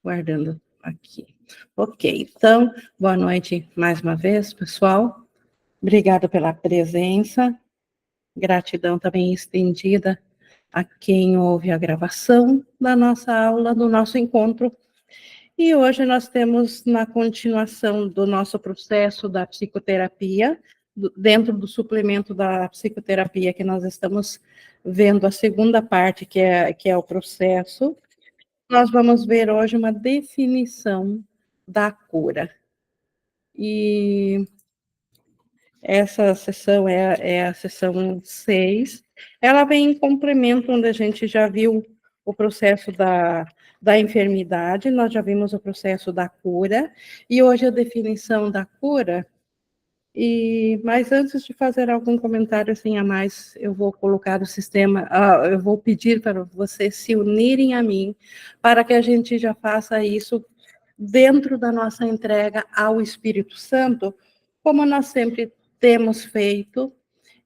Guardando aqui. Ok, então, boa noite mais uma vez, pessoal. Obrigada pela presença. Gratidão também estendida a quem ouve a gravação da nossa aula, do nosso encontro. E hoje nós temos, na continuação do nosso processo da psicoterapia, dentro do suplemento da psicoterapia que nós estamos vendo a segunda parte, que é o processo, nós vamos ver hoje uma definição da cura. E essa sessão é a sessão 6. Ela vem em complemento, onde a gente já viu o processo da enfermidade, nós já vimos o processo da cura, e hoje a definição da cura. Mas antes de fazer algum comentário assim a mais, eu vou colocar o sistema, eu vou pedir para vocês se unirem a mim, para que a gente já faça isso dentro da nossa entrega ao Espírito Santo, como nós sempre temos feito,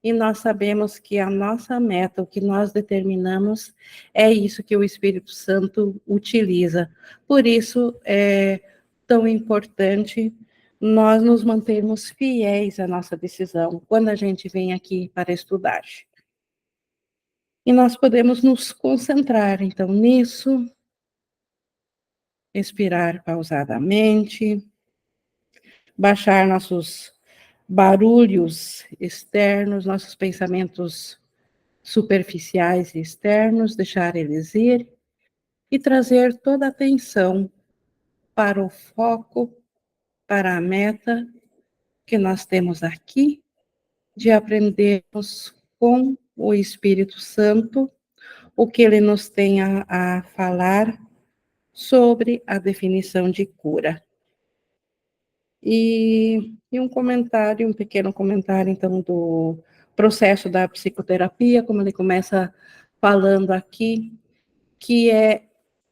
e nós sabemos que a nossa meta, o que nós determinamos, é isso que o Espírito Santo utiliza. Por isso é tão importante nós nos mantermos fiéis à nossa decisão, quando a gente vem aqui para estudar. E nós podemos nos concentrar, então, nisso, respirar pausadamente, baixar nossos barulhos externos, nossos pensamentos superficiais e externos, deixar eles ir e trazer toda a atenção para o foco, para a meta que nós temos aqui, de aprendermos com o Espírito Santo o que ele nos tem a falar sobre a definição de cura. E um comentário, um pequeno comentário, então, do processo da psicoterapia, como ele começa falando aqui, que é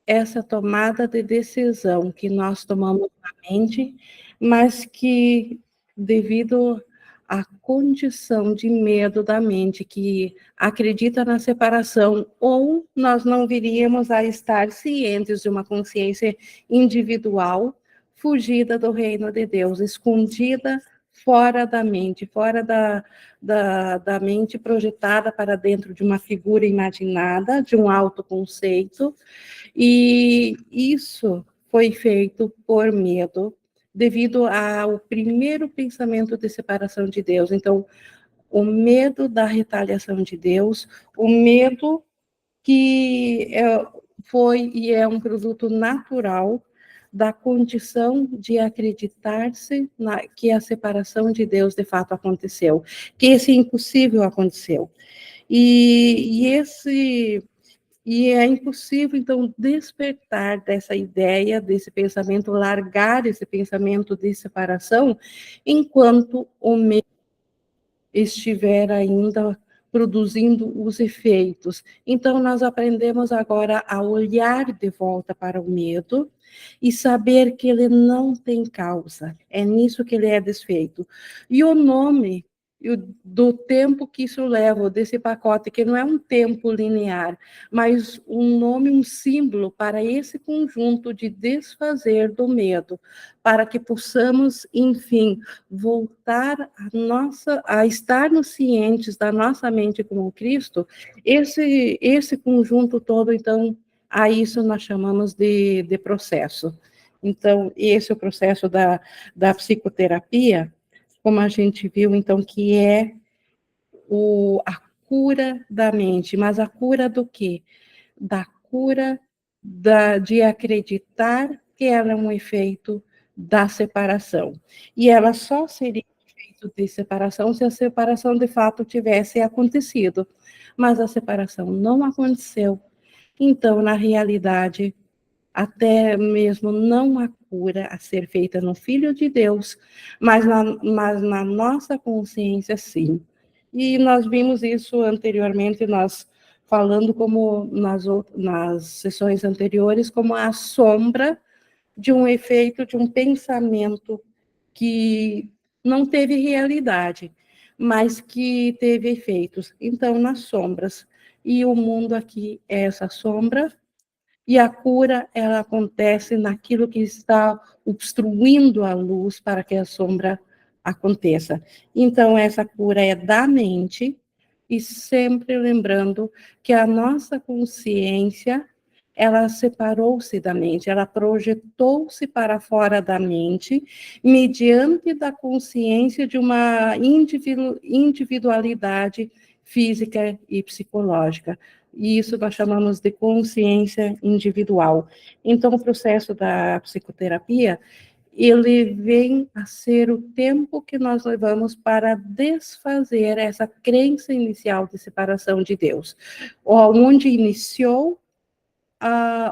essa tomada de decisão que nós tomamos na mente, mas que, devido à condição de medo da mente, que acredita na separação, ou nós não viríamos a estar cientes de uma consciência individual, fugida do reino de Deus, escondida fora da mente, fora da mente projetada para dentro de uma figura imaginada, de um autoconceito, e isso foi feito por medo, devido ao primeiro pensamento de separação de Deus. Então, o medo da retaliação de Deus, o medo que foi e é um produto natural da condição de acreditar-se que a separação de Deus de fato aconteceu, que esse impossível aconteceu. E é impossível, então, despertar dessa ideia, desse pensamento, largar esse pensamento de separação, enquanto o medo estiver ainda produzindo os efeitos. Então, nós aprendemos agora a olhar de volta para o medo e saber que ele não tem causa. É nisso que ele é desfeito. E o nome do tempo que isso leva, desse pacote, que não é um tempo linear, mas um nome, um símbolo para esse conjunto de desfazer do medo, para que possamos, enfim, voltar a estarmos cientes da nossa mente como Cristo. Esse conjunto todo, então, a isso nós chamamos de processo. Então, esse é o processo da psicoterapia, como a gente viu, então, que é a cura da mente. Mas a cura do quê? Da cura de acreditar que ela é um efeito da separação. E ela só seria um efeito de separação se a separação de fato tivesse acontecido. Mas a separação não aconteceu. Então, na realidade, até mesmo não há cura a ser feita no Filho de Deus, mas na nossa consciência, sim. E nós vimos isso anteriormente, nós falando como nas sessões anteriores, como a sombra de um efeito, de um pensamento que não teve realidade, mas que teve efeitos. Então, nas sombras. E o mundo aqui é essa sombra, E a cura, ela acontece naquilo que está obstruindo a luz para que a sombra aconteça. Então, essa cura é da mente, e sempre lembrando que a nossa consciência, ela separou-se da mente, ela projetou-se para fora da mente, mediante da consciência de uma individualidade física e psicológica. E isso nós chamamos de consciência individual. Então, o processo da psicoterapia, ele vem a ser o tempo que nós levamos para desfazer essa crença inicial de separação de Deus. Onde iniciou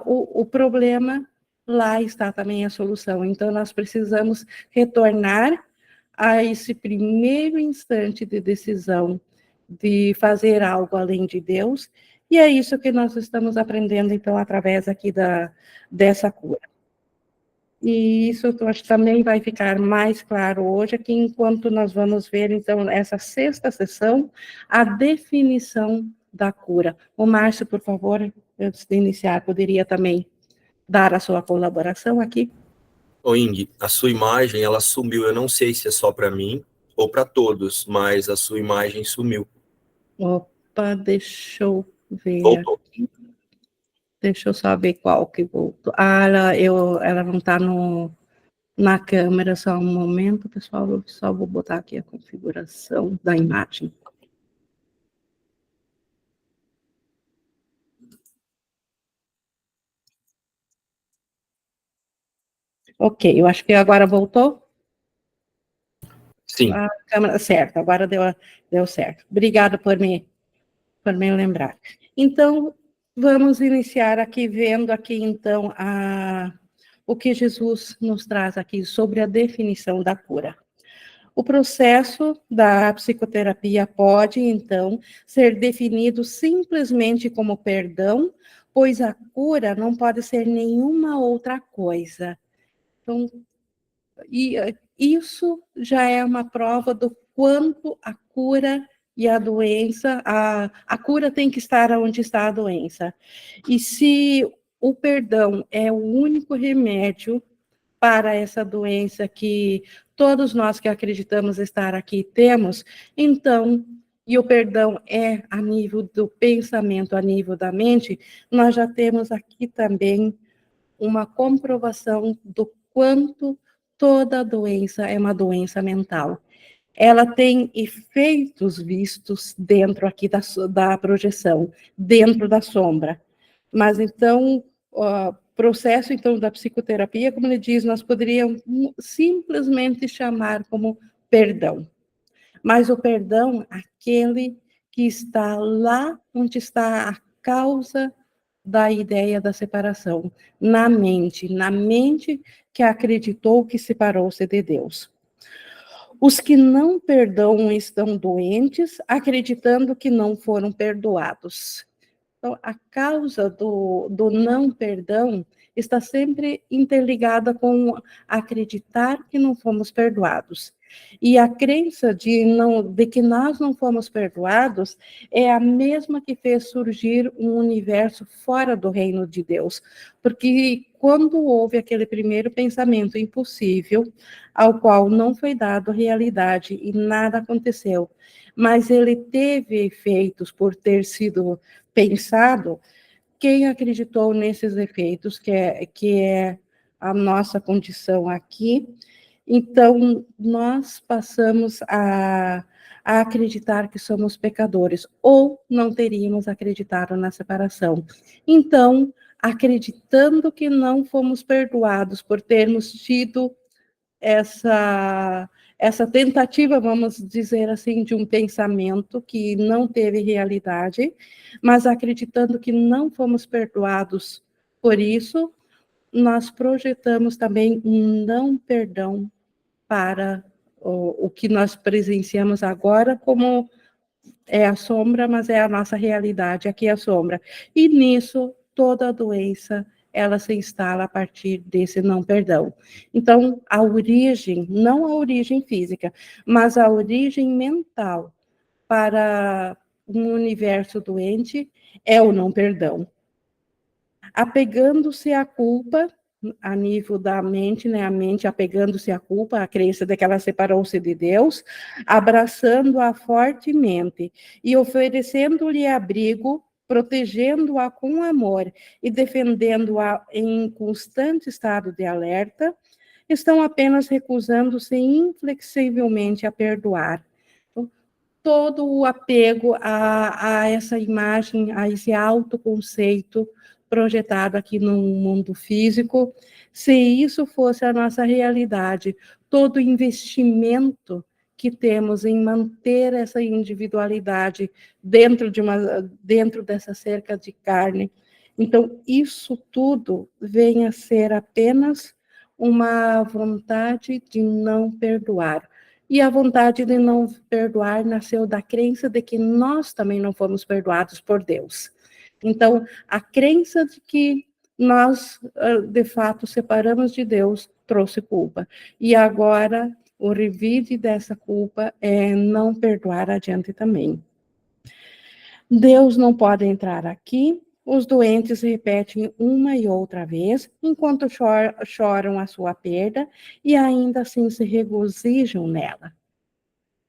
o problema, lá está também a solução. Então, nós precisamos retornar a esse primeiro instante de decisão de fazer algo além de Deus, e é isso que nós estamos aprendendo, então, através aqui dessa cura. E isso eu acho que também vai ficar mais claro hoje, aqui, enquanto nós vamos ver, então, essa sexta sessão, a definição da cura. O Márcio, por favor, antes de iniciar, poderia também dar a sua colaboração aqui? Ô, Ing, a sua imagem, ela sumiu. Eu não sei se é só para mim ou para todos, mas a sua imagem sumiu. Opa, deixa eu ver Voltou. aqui. Deixa eu só ver qual que voltou. Ela não está na câmera, só um momento, pessoal. Eu só vou botar aqui a configuração da imagem. Ok, eu acho que agora voltou. Sim. A câmera, certo, agora deu certo. Obrigada por me lembrar. Então, vamos iniciar aqui vendo aqui, então, o que Jesus nos traz aqui sobre a definição da cura. O processo da psicoterapia pode, então, ser definido simplesmente como perdão, pois a cura não pode ser nenhuma outra coisa. Então, isso já é uma prova do quanto a cura e a doença, a cura tem que estar onde está a doença. E se o perdão é o único remédio para essa doença que todos nós que acreditamos estar aqui temos, então, e o perdão é a nível do pensamento, a nível da mente, nós já temos aqui também uma comprovação do quanto toda doença é uma doença mental. Ela tem efeitos vistos dentro aqui da projeção, dentro da sombra. Mas então, o processo então da psicoterapia, como ele diz, nós poderíamos simplesmente chamar como perdão. Mas o perdão, aquele que está lá onde está a causa da ideia da separação, na mente que acreditou que separou-se de Deus. Os que não perdoam estão doentes, acreditando que não foram perdoados. Então, a causa do não perdão está sempre interligada com acreditar que não fomos perdoados. E a crença de que nós não fomos perdoados é a mesma que fez surgir um universo fora do reino de Deus. Porque quando houve aquele primeiro pensamento impossível, ao qual não foi dado realidade e nada aconteceu, mas ele teve efeitos por ter sido pensado, quem acreditou nesses efeitos, que é a nossa condição aqui, então nós passamos a acreditar que somos pecadores, ou não teríamos acreditado na separação. Então, acreditando que não fomos perdoados por termos tido essa tentativa, vamos dizer assim, de um pensamento que não teve realidade, mas acreditando que não fomos perdoados por isso, nós projetamos também um não perdão para o que nós presenciamos agora, como é a sombra, mas é a nossa realidade, aqui é a sombra. E nisso, toda a doença, ela se instala a partir desse não perdão. Então, a origem, não a origem física, mas a origem mental para um universo doente é o não perdão. apegando-se à culpa, a nível da mente, né? A mente apegando-se à culpa, a crença de que ela separou-se de Deus, abraçando-a fortemente e oferecendo-lhe abrigo, protegendo-a com amor e defendendo-a em constante estado de alerta, estão apenas recusando-se inflexivelmente a perdoar. Então, todo o apego a essa imagem, a esse autoconceito projetado aqui no mundo físico, se isso fosse a nossa realidade, todo o investimento que temos em manter essa individualidade dentro dessa cerca de carne, então isso tudo vem a ser apenas uma vontade de não perdoar. E a vontade de não perdoar nasceu da crença de que nós também não fomos perdoados por Deus. Então, a crença de que nós, de fato, separamos de Deus, trouxe culpa. E agora, o revide dessa culpa é não perdoar adiante também. Deus não pode entrar aqui. Os doentes repetem uma e outra vez, enquanto choram a sua perda e ainda assim se regozijam nela.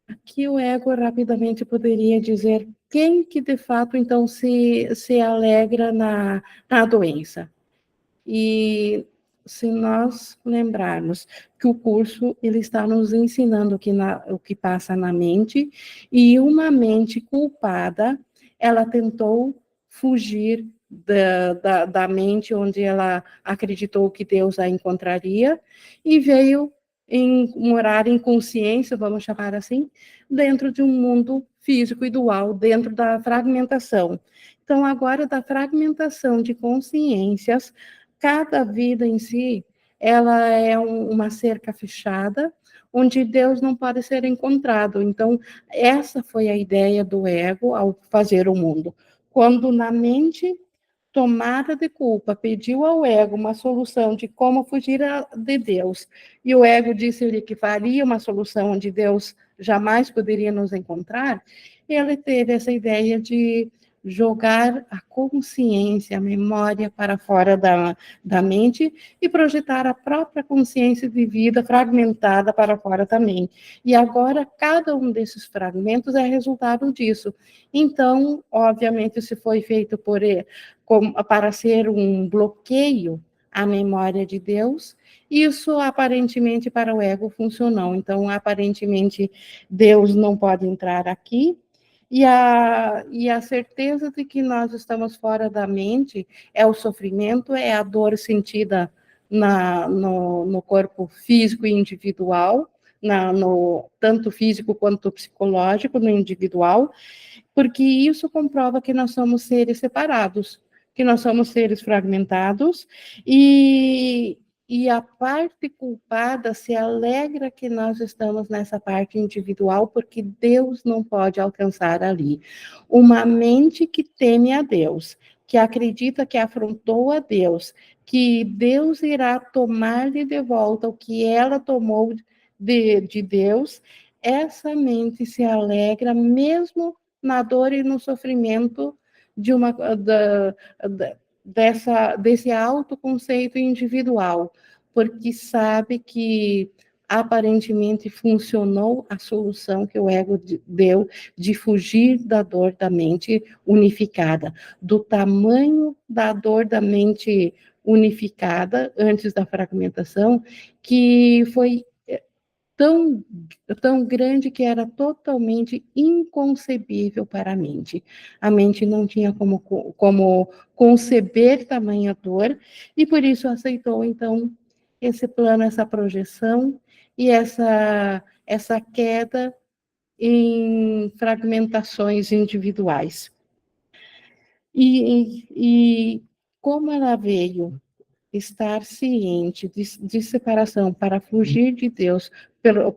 Aqui o ego rapidamente poderia dizer quem que de fato então se alegra na doença. E se nós lembrarmos que o curso ele está nos ensinando o que passa na mente, e uma mente culpada, ela tentou fugir da mente onde ela acreditou que Deus a encontraria, e veio morar em consciência, vamos chamar assim, dentro de um mundo físico e dual, dentro da fragmentação. Então, agora, da fragmentação de consciências, cada vida em si, ela é uma cerca fechada, onde Deus não pode ser encontrado. Então, essa foi a ideia do ego ao fazer o mundo. Quando na mente tomada de culpa pediu ao ego uma solução de como fugir de Deus, e o ego disse-lhe que faria uma solução onde Deus jamais poderia nos encontrar, ele teve essa ideia de jogar a consciência, a memória para fora da mente e projetar a própria consciência de vida fragmentada para fora também. E agora, cada um desses fragmentos é resultado disso. Então, obviamente, se foi feito para ser um bloqueio à memória de Deus, isso aparentemente para o ego funcionou. Então, aparentemente, Deus não pode entrar aqui, e a certeza de que nós estamos fora da mente é o sofrimento, é a dor sentida no corpo físico e individual, tanto físico quanto psicológico, no individual, porque isso comprova que nós somos seres separados, que nós somos seres fragmentados, e a parte culpada se alegra que nós estamos nessa parte individual, porque Deus não pode alcançar ali. Uma mente que teme a Deus, que acredita que afrontou a Deus, que Deus irá tomar-lhe de volta o que ela tomou de Deus, essa mente se alegra mesmo na dor e no sofrimento desse autoconceito individual, porque sabe que aparentemente funcionou a solução que o ego deu de fugir da dor da mente unificada, do tamanho da dor da mente unificada antes da fragmentação, que foi tão grande que era totalmente inconcebível para a mente. A mente não tinha como conceber tamanha dor, e por isso aceitou, então, esse plano, essa projeção e essa queda em fragmentações individuais. E como ela veio estar ciente de separação para fugir de Deus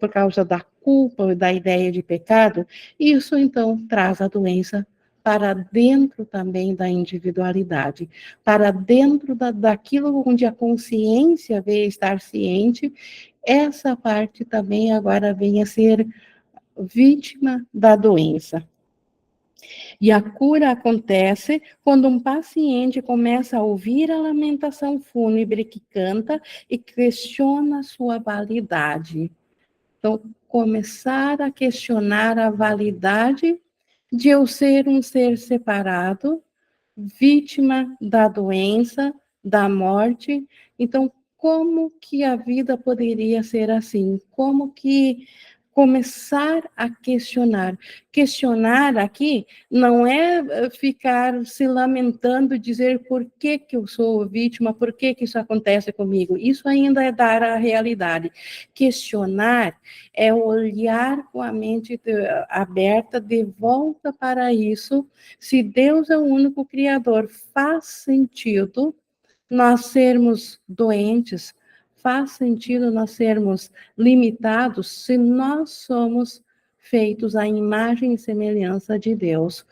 por causa da culpa, da ideia de pecado, isso então traz a doença para dentro também da individualidade, para dentro daquilo onde a consciência veio estar ciente, essa parte também agora vem a ser vítima da doença. E a cura acontece quando um paciente começa a ouvir a lamentação fúnebre que canta e questiona sua validade. Então, começar a questionar a validade de eu ser um ser separado, vítima da doença, da morte. Então, como que a vida poderia ser assim? Como que começar a questionar? Questionar aqui não é ficar se lamentando, dizer por que que eu sou vítima, por que que isso acontece comigo. Isso ainda é dar a realidade. Questionar é olhar com a mente aberta de volta para isso. Se Deus é o único criador, faz sentido nós sermos doentes, faz sentido nós sermos limitados se nós somos feitos à imagem e semelhança de Deus.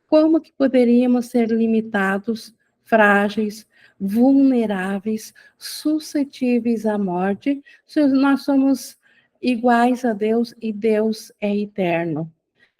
Como que poderíamos ser limitados, frágeis, vulneráveis, suscetíveis à morte, se nós somos iguais a Deus e Deus é eterno?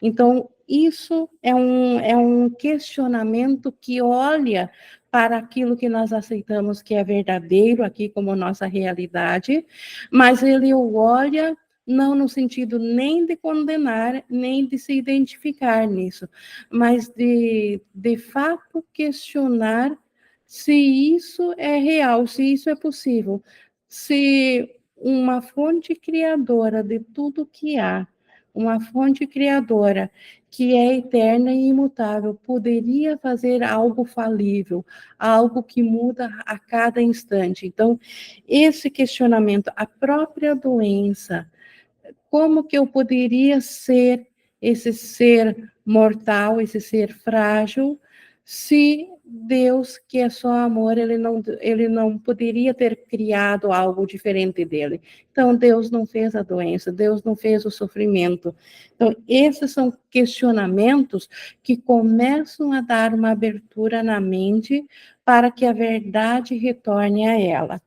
Então, isso é um questionamento que olha para aquilo que nós aceitamos que é verdadeiro aqui como nossa realidade, mas ele olha não no sentido nem de condenar, nem de se identificar nisso, mas de fato questionar se isso é real, se isso é possível, se uma fonte criadora de tudo que há, uma fonte criadora que é eterna e imutável, poderia fazer algo falível, algo que muda a cada instante. Então, esse questionamento, a própria doença, como que eu poderia ser esse ser mortal, esse ser frágil, se Deus, que é só amor, ele não poderia ter criado algo diferente dele. Então, Deus não fez a doença, Deus não fez o sofrimento. Então, esses são questionamentos que começam a dar uma abertura na mente para que a verdade retorne a ela,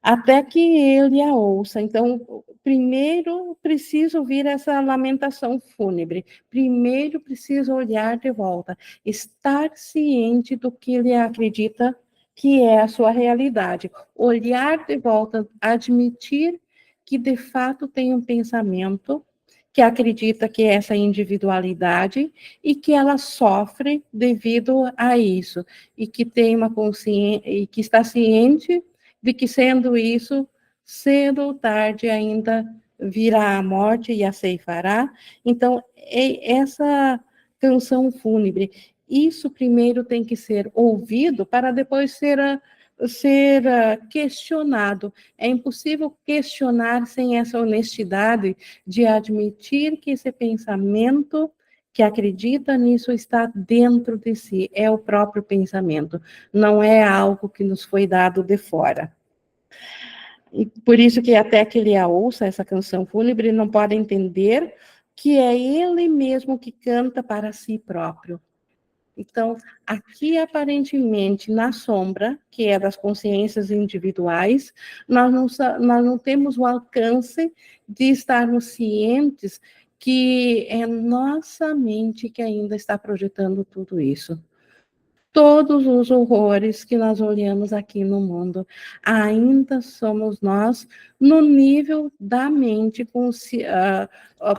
até que ele a ouça. Então, primeiro preciso ouvir essa lamentação fúnebre, primeiro preciso olhar de volta, estar ciente do que ele acredita que é a sua realidade, olhar de volta, admitir que de fato tem um pensamento que acredita que é essa individualidade e que ela sofre devido a isso, e que tem uma consciência, e que está ciente de que, sendo isso, cedo ou tarde ainda virá a morte e a ceifará. Então, essa canção fúnebre, isso primeiro tem que ser ouvido para depois ser questionado. É impossível questionar sem essa honestidade de admitir que esse pensamento que acredita nisso está dentro de si, é o próprio pensamento, não é algo que nos foi dado de fora. E por isso que até que ele a ouça, essa canção fúnebre, não pode entender que é ele mesmo que canta para si próprio. Então, aqui aparentemente na sombra, que é das consciências individuais, nós não temos o alcance de estarmos cientes que é nossa mente que ainda está projetando tudo isso. Todos os horrores que nós olhamos aqui no mundo, ainda somos nós no nível da mente,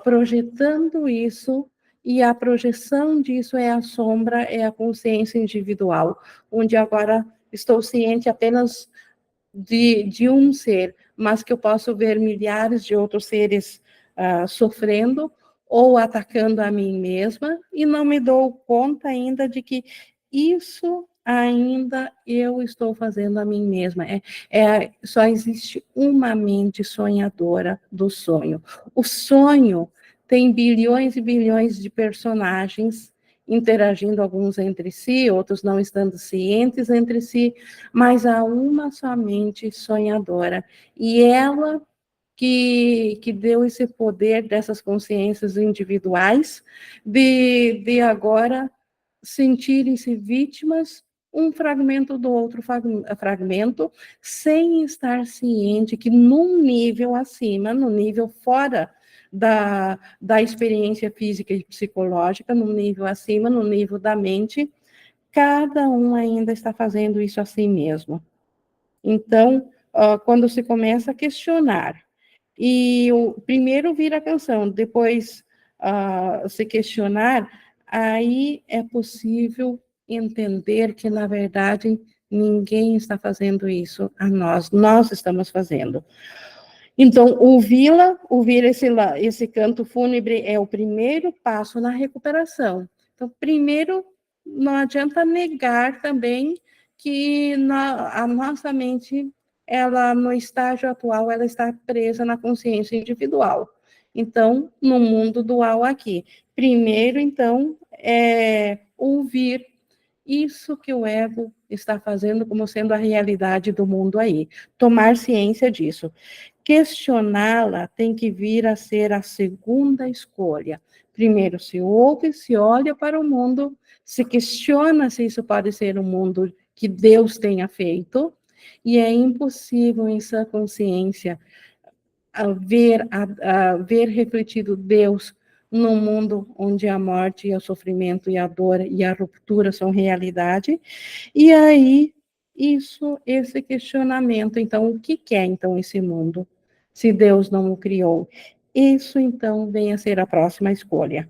projetando isso, e a projeção disso é a sombra, é a consciência individual, onde agora estou ciente apenas de um ser, mas que eu posso ver milhares de outros seres sofrendo ou atacando a mim mesma, e não me dou conta ainda de que isso ainda eu estou fazendo a mim mesma. Só existe uma mente sonhadora do sonho. O sonho tem bilhões e bilhões de personagens interagindo, alguns entre si, outros não estando cientes entre si, mas há uma somente sonhadora. E ela que deu esse poder dessas consciências individuais de agora sentirem-se vítimas, um fragmento do outro fragmento, sem estar ciente que num nível acima, no nível fora da experiência física e psicológica, no nível acima, no nível da mente, cada um ainda está fazendo isso a si mesmo. Então, quando se começa a questionar, e primeiro vir a canção, depois se questionar, aí é possível entender que, na verdade, ninguém está fazendo isso a nós estamos fazendo. Então, ouvir esse canto fúnebre é o primeiro passo na recuperação. Então, primeiro, não adianta negar também que a nossa mente, ela, no estágio atual, ela está presa na consciência individual. Então, no mundo dual aqui. Primeiro, então, é ouvir isso que o ego está fazendo como sendo a realidade do mundo aí. Tomar ciência disso. Questioná-la tem que vir a ser a segunda escolha. Primeiro se ouve, se olha para o mundo, se questiona se isso pode ser um mundo que Deus tenha feito, e é impossível em sua consciência ver refletido Deus num mundo onde a morte, e o sofrimento, e a dor, e a ruptura são realidade, e aí, esse questionamento, então, o que é, então, esse mundo, se Deus não o criou? Isso, então, vem a ser a próxima escolha.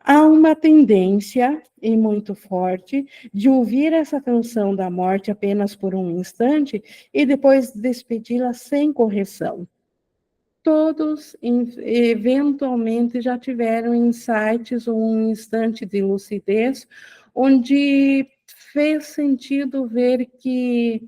Há uma tendência, e muito forte, de ouvir essa canção da morte apenas por um instante, e depois despedi-la sem correção. Todos, eventualmente, já tiveram insights ou um instante de lucidez, onde fez sentido ver que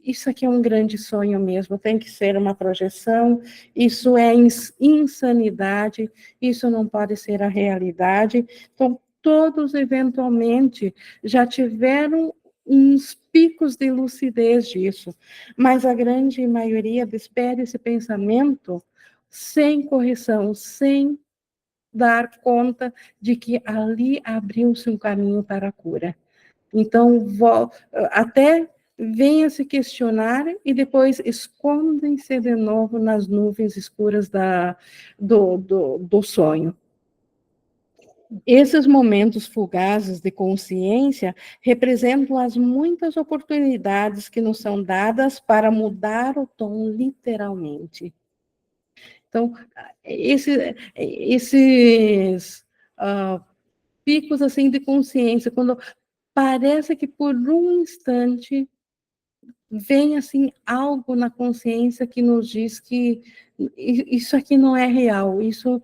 isso aqui é um grande sonho mesmo, tem que ser uma projeção, isso é insanidade, isso não pode ser a realidade. Então, todos, eventualmente, já tiveram uns picos de lucidez disso, mas a grande maioria despede esse pensamento sem correção, sem dar conta de que ali abriu-se um caminho para a cura. Então, até venha se questionar e depois escondem-se de novo nas nuvens escuras do sonho. Esses momentos fugazes de consciência representam as muitas oportunidades que nos são dadas para mudar o tom literalmente. Então, esses picos assim de consciência, quando parece que por um instante vem assim algo na consciência que nos diz que isso aqui não é real, isso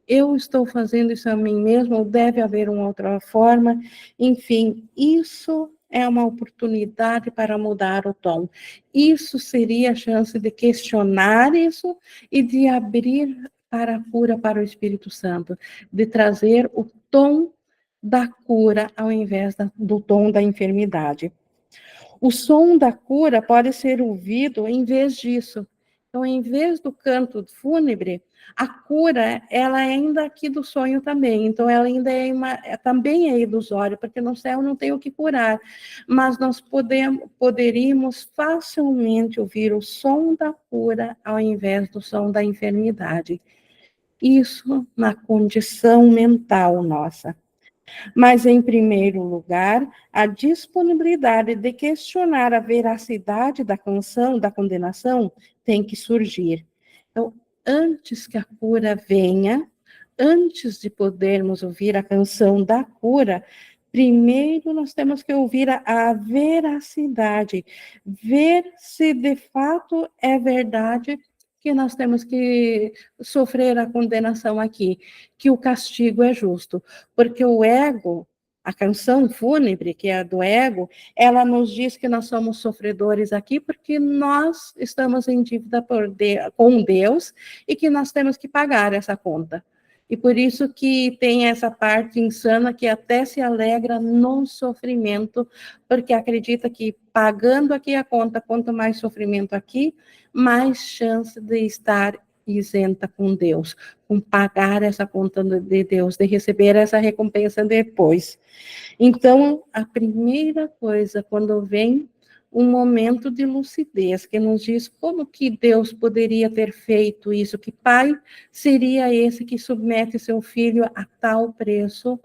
eu estou fazendo isso a mim mesmo, ou deve haver uma outra forma, enfim, isso é uma oportunidade para mudar o tom. Isso seria a chance de questionar isso e de abrir para a cura para o Espírito Santo, de trazer o tom da cura ao invés do tom da enfermidade. O som da cura pode ser ouvido em vez disso. Então, em vez do canto fúnebre, a cura, ela é ainda aqui do sonho também. Então, ela ainda também é ilusória, porque no céu não tem o que curar. Mas nós poderíamos facilmente ouvir o som da cura ao invés do som da enfermidade. Isso na condição mental nossa. Mas, em primeiro lugar, a disponibilidade de questionar a veracidade da canção, da condenação, tem que surgir. Então, antes que a cura venha, antes de podermos ouvir a canção da cura, primeiro nós temos que ouvir a veracidade, ver se de fato é verdade que nós temos que sofrer a condenação aqui, que o castigo é justo, porque o ego, a canção fúnebre, que é a do ego, ela nos diz que nós somos sofredores aqui porque nós estamos em dívida com Deus e que nós temos que pagar essa conta. E por isso que tem essa parte insana que até se alegra no sofrimento, porque acredita que pagando aqui a conta, quanto mais sofrimento aqui, mais chance de estar isenta com Deus, com pagar essa conta de Deus, de receber essa recompensa depois. Então, a primeira coisa, quando vem um momento de lucidez, que nos diz como que Deus poderia ter feito isso, que pai seria esse que submete seu filho a tal preço,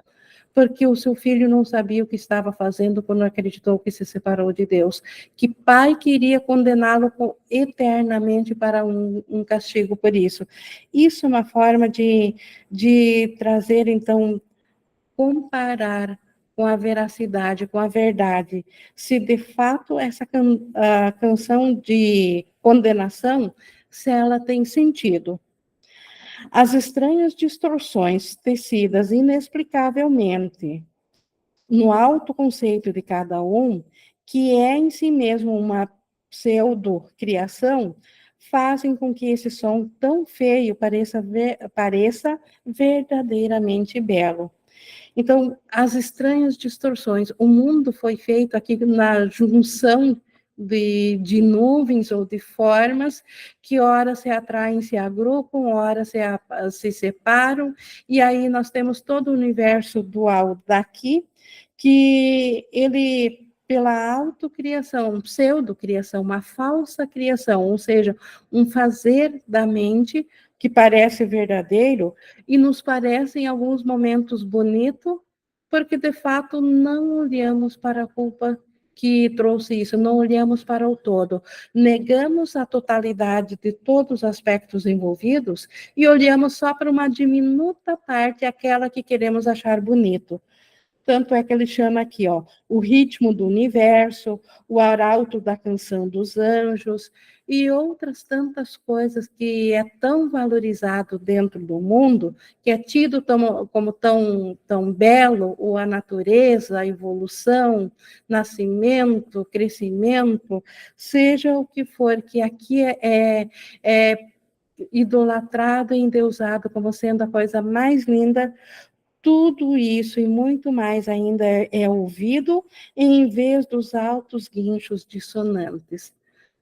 porque o seu filho não sabia o que estava fazendo quando acreditou que se separou de Deus. Que pai queria condená-lo eternamente para um castigo por isso. Isso é uma forma de trazer, então, comparar com a veracidade, com a verdade, se de fato essa a canção de condenação, se ela tem sentido. As estranhas distorções tecidas inexplicavelmente no autoconceito de cada um, que é em si mesmo uma pseudo-criação, fazem com que esse som tão feio pareça verdadeiramente belo. Então, as estranhas distorções, o mundo foi feito aqui na junção de nuvens ou de formas que ora se atraem, se agrupam, ora se separam, e aí nós temos todo o universo dual daqui, que ele, pela autocriação, pseudocriação, uma falsa criação, ou seja, um fazer da mente que parece verdadeiro e nos parece em alguns momentos bonito, porque de fato não olhamos para a culpa que trouxe isso, não olhamos para o todo, negamos a totalidade de todos os aspectos envolvidos e olhamos só para uma diminuta parte, aquela que queremos achar bonito. Tanto é que ele chama aqui, ó, o ritmo do universo, o arauto da canção dos anjos e outras tantas coisas que é tão valorizado dentro do mundo, que é tido como tão belo, ou a natureza, a evolução, nascimento, crescimento, seja o que for, que aqui é idolatrado e endeusado como sendo a coisa mais linda. Tudo isso e muito mais ainda é ouvido em vez dos altos guinchos dissonantes.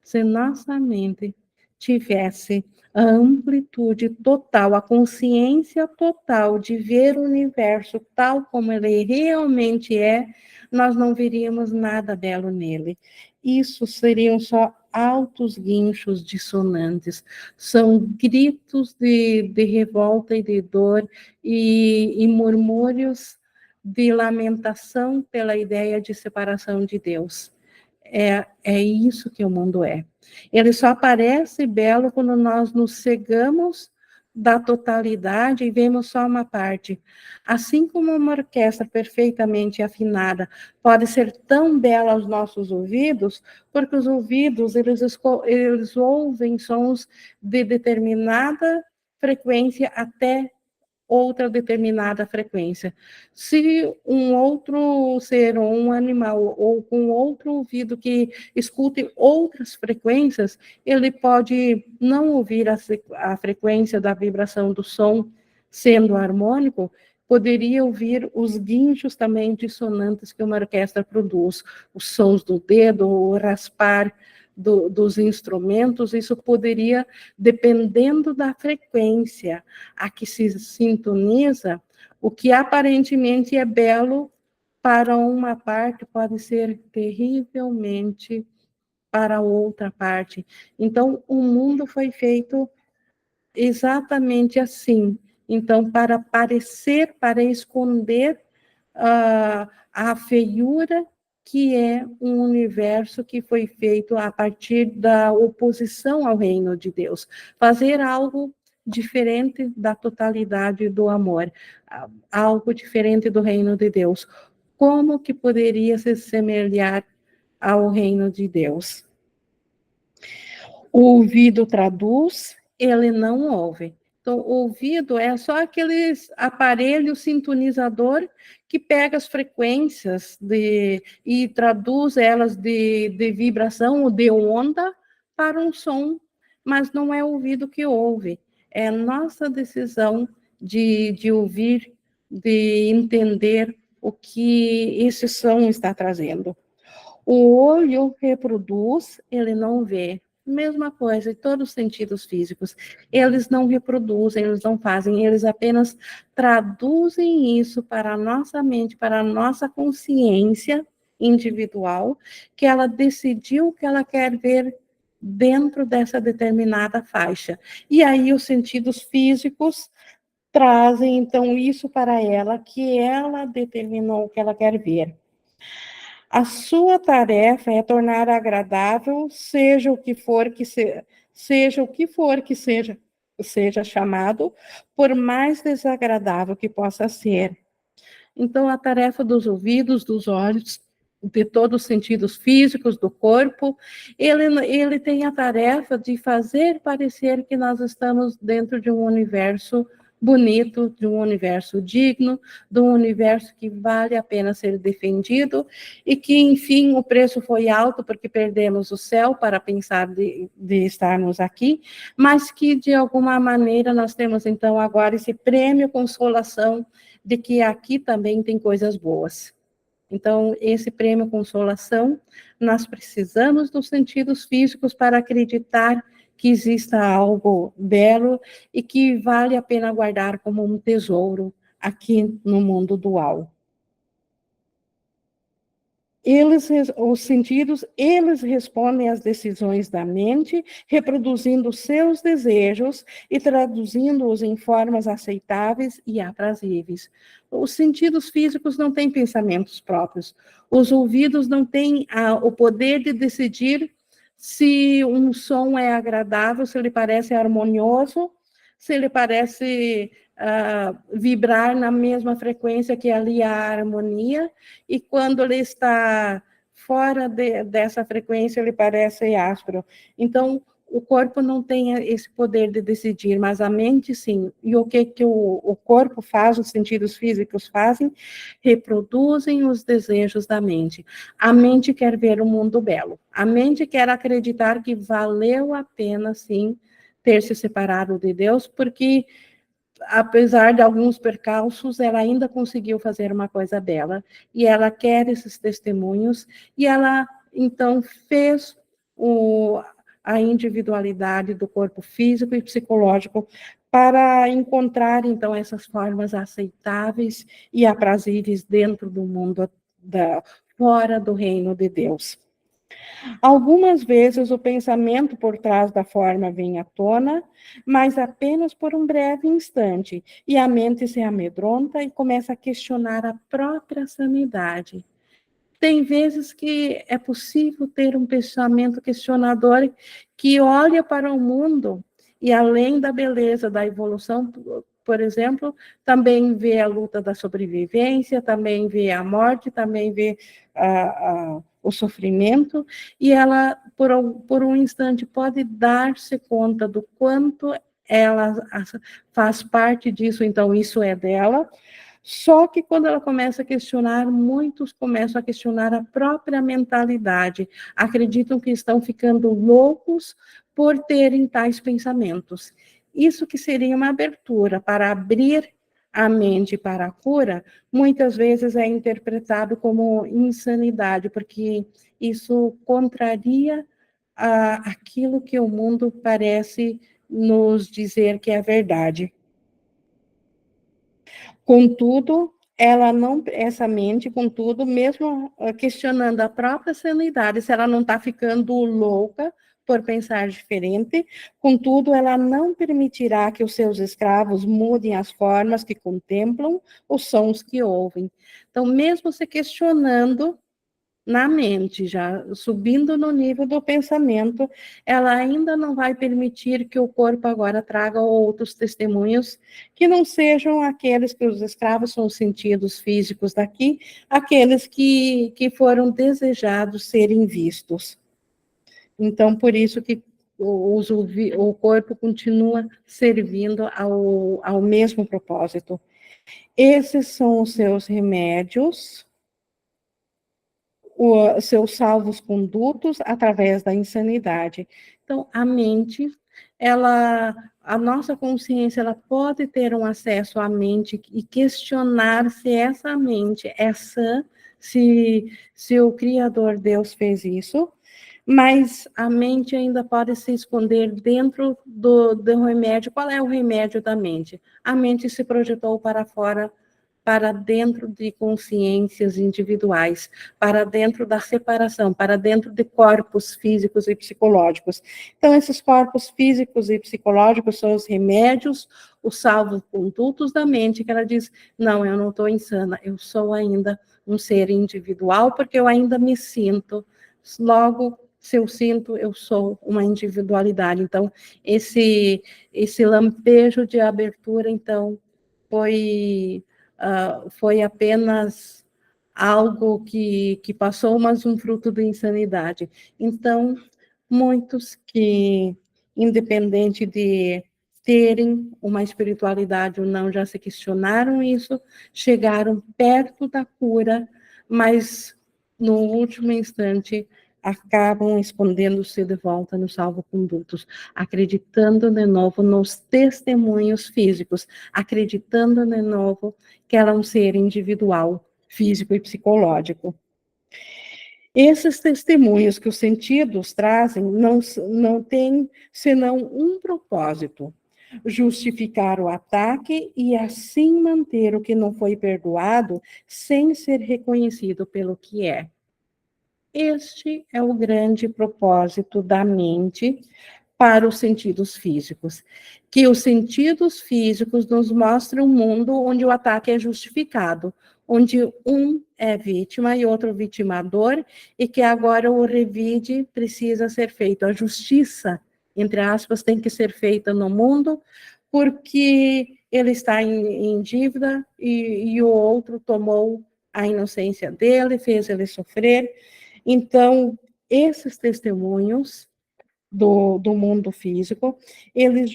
Se nossa mente tivesse a amplitude total, a consciência total de ver o universo tal como ele realmente é, nós não veríamos nada belo nele. Isso seriam só altos guinchos dissonantes, são gritos de revolta e de dor e murmúrios de lamentação pela ideia de separação de Deus. É isso que o mundo é. Ele só parece belo quando nós nos cegamos da totalidade e vemos só uma parte. Assim como uma orquestra perfeitamente afinada pode ser tão bela aos nossos ouvidos, porque os ouvidos, eles ouvem sons de determinada frequência até outra determinada frequência. Se um outro ser ou um animal ou com outro ouvido que escute outras frequências, ele pode não ouvir a frequência da vibração do som sendo harmônico, poderia ouvir os guinchos também dissonantes que uma orquestra produz, os sons do dedo, o raspar dos instrumentos, isso poderia, dependendo da frequência a que se sintoniza, o que aparentemente é belo para uma parte pode ser terrivelmente para outra parte. Então, o mundo foi feito exatamente assim. Então, para parecer, para esconder a feiura que é um universo que foi feito a partir da oposição ao reino de Deus. Fazer algo diferente da totalidade do amor, algo diferente do reino de Deus. Como que poderia se semelhar ao reino de Deus? O ouvido traduz, ele não ouve. Então, o ouvido é só aquele aparelho sintonizador que pega as frequências e traduz elas de vibração ou de onda para um som, mas não é o ouvido que ouve. É nossa decisão de ouvir, de entender o que esse som está trazendo. O olho reproduz, ele não vê. Mesma coisa, em todos os sentidos físicos. Eles não reproduzem, eles não fazem, eles apenas traduzem isso para a nossa mente, para a nossa consciência, individual, que ela decidiu que ela quer ver dentro dessa determinada faixa. E aí os sentidos físicos trazem, então, isso para ela, que ela determinou que ela quer ver. A sua tarefa é tornar agradável, seja o que for que seja chamado, por mais desagradável que possa ser. Então, a tarefa dos ouvidos, dos olhos, de todos os sentidos físicos do corpo, ele tem a tarefa de fazer parecer que nós estamos dentro de um universo bonito, de um universo digno, de um universo que vale a pena ser defendido e que, enfim, o preço foi alto porque perdemos o céu para pensar de estarmos aqui, mas que, de alguma maneira, nós temos, então, agora esse prêmio consolação de que aqui também tem coisas boas. Então, esse prêmio consolação, nós precisamos dos sentidos físicos para acreditar que exista algo belo e que vale a pena guardar como um tesouro aqui no mundo dual. Os sentidos, eles respondem às decisões da mente, reproduzindo seus desejos e traduzindo-os em formas aceitáveis e aprazíveis. Os sentidos físicos não têm pensamentos próprios. Os ouvidos não têm o poder de decidir se um som é agradável, se ele parece harmonioso, se ele parece vibrar na mesma frequência que ali a harmonia, e quando ele está fora dessa frequência, ele parece áspero. Então, o corpo não tem esse poder de decidir, mas a mente sim. E o que o corpo faz, os sentidos físicos fazem? Reproduzem os desejos da mente. A mente quer ver o mundo belo. A mente quer acreditar que valeu a pena, sim, ter se separado de Deus, porque apesar de alguns percalços, ela ainda conseguiu fazer uma coisa bela, e ela quer esses testemunhos, e ela, então, fez a individualidade do corpo físico e psicológico para encontrar, então, essas formas aceitáveis e aprazíveis dentro do mundo, fora do reino de Deus. Algumas vezes o pensamento por trás da forma vem à tona, mas apenas por um breve instante, e a mente se amedronta e começa a questionar a própria sanidade. Tem vezes que é possível ter um pensamento questionador que olha para o mundo e, além da beleza da evolução, por exemplo, também vê a luta da sobrevivência, também vê a morte, também vê o sofrimento, e ela, por um instante, pode dar-se conta do quanto ela faz parte disso, então isso é dela. Só que quando ela começa a questionar, muitos começam a questionar a própria mentalidade, acreditam que estão ficando loucos por terem tais pensamentos. Isso que seria uma abertura para abrir a mente para a cura, muitas vezes é interpretado como insanidade, porque isso contraria aquilo que o mundo parece nos dizer que é verdade. Contudo, essa mente, contudo, mesmo questionando a própria sanidade, se ela não está ficando louca por pensar diferente, contudo, ela não permitirá que os seus escravos mudem as formas que contemplam, os sons que ouvem. Então, mesmo se questionando na mente, já subindo no nível do pensamento, ela ainda não vai permitir que o corpo agora traga outros testemunhos que não sejam aqueles que os escravos são os sentidos físicos daqui, aqueles que foram desejados serem vistos. Então, por isso que o corpo continua servindo ao mesmo propósito. Esses são os seus remédios, seus salvos condutos através da insanidade. Então, a mente, a nossa consciência, ela pode ter um acesso à mente e questionar se essa mente é sã, se o Criador Deus fez isso, mas a mente ainda pode se esconder dentro do remédio. Qual é o remédio da mente? A mente se projetou para fora, para dentro de consciências individuais, para dentro da separação, para dentro de corpos físicos e psicológicos. Então, esses corpos físicos e psicológicos são os remédios, os salvocondutos da mente, que ela diz, não, eu não estou insana, eu sou ainda um ser individual, porque eu ainda me sinto, logo, se eu sinto, eu sou uma individualidade. Então, esse lampejo de abertura, então, foi apenas algo que passou, mas um fruto da insanidade. Então, muitos que, independente de terem uma espiritualidade ou não, já se questionaram isso, chegaram perto da cura, mas no último instante acabam escondendo-se de volta nos salvocondutos, acreditando de novo nos testemunhos físicos, acreditando de novo que ela é um ser individual, físico e psicológico. Esses testemunhos que os sentidos trazem não têm senão um propósito: justificar o ataque e assim manter o que não foi perdoado sem ser reconhecido pelo que é. Este é o grande propósito da mente para os sentidos físicos, que os sentidos físicos nos mostram um mundo onde o ataque é justificado, onde um é vítima e outro vitimador, e que agora o revide precisa ser feito. A justiça, entre aspas, tem que ser feita no mundo, porque ele está em dívida e o outro tomou a inocência dele, fez ele sofrer. Então, esses testemunhos do mundo físico, eles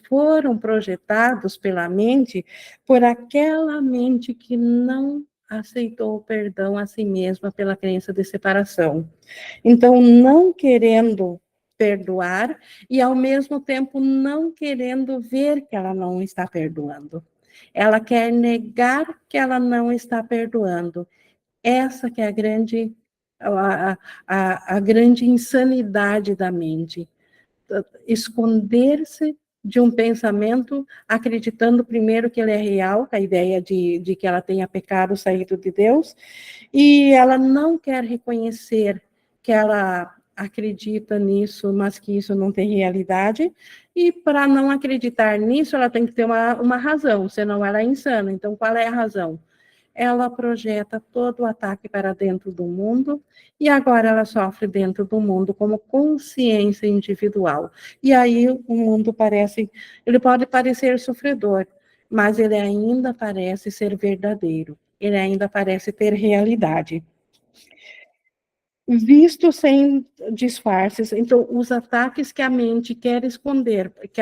foram projetados pela mente por aquela mente que não aceitou o perdão a si mesma pela crença de separação. Então, não querendo perdoar e, ao mesmo tempo, não querendo ver que ela não está perdoando. Ela quer negar que ela não está perdoando. Essa que é a grande insanidade da mente. Esconder-se de um pensamento, acreditando primeiro que ele é real, a ideia de que ela tenha pecado saído de Deus, e ela não quer reconhecer que ela acredita nisso, mas que isso não tem realidade, e para não acreditar nisso, ela tem que ter uma razão, senão ela é insana. Então, qual é a razão? Ela projeta todo o ataque para dentro do mundo, e agora ela sofre dentro do mundo como consciência individual. E aí o mundo ele pode parecer sofredor, mas ele ainda parece ser verdadeiro, ele ainda parece ter realidade. Visto sem disfarces, então os ataques que a mente quer esconder, que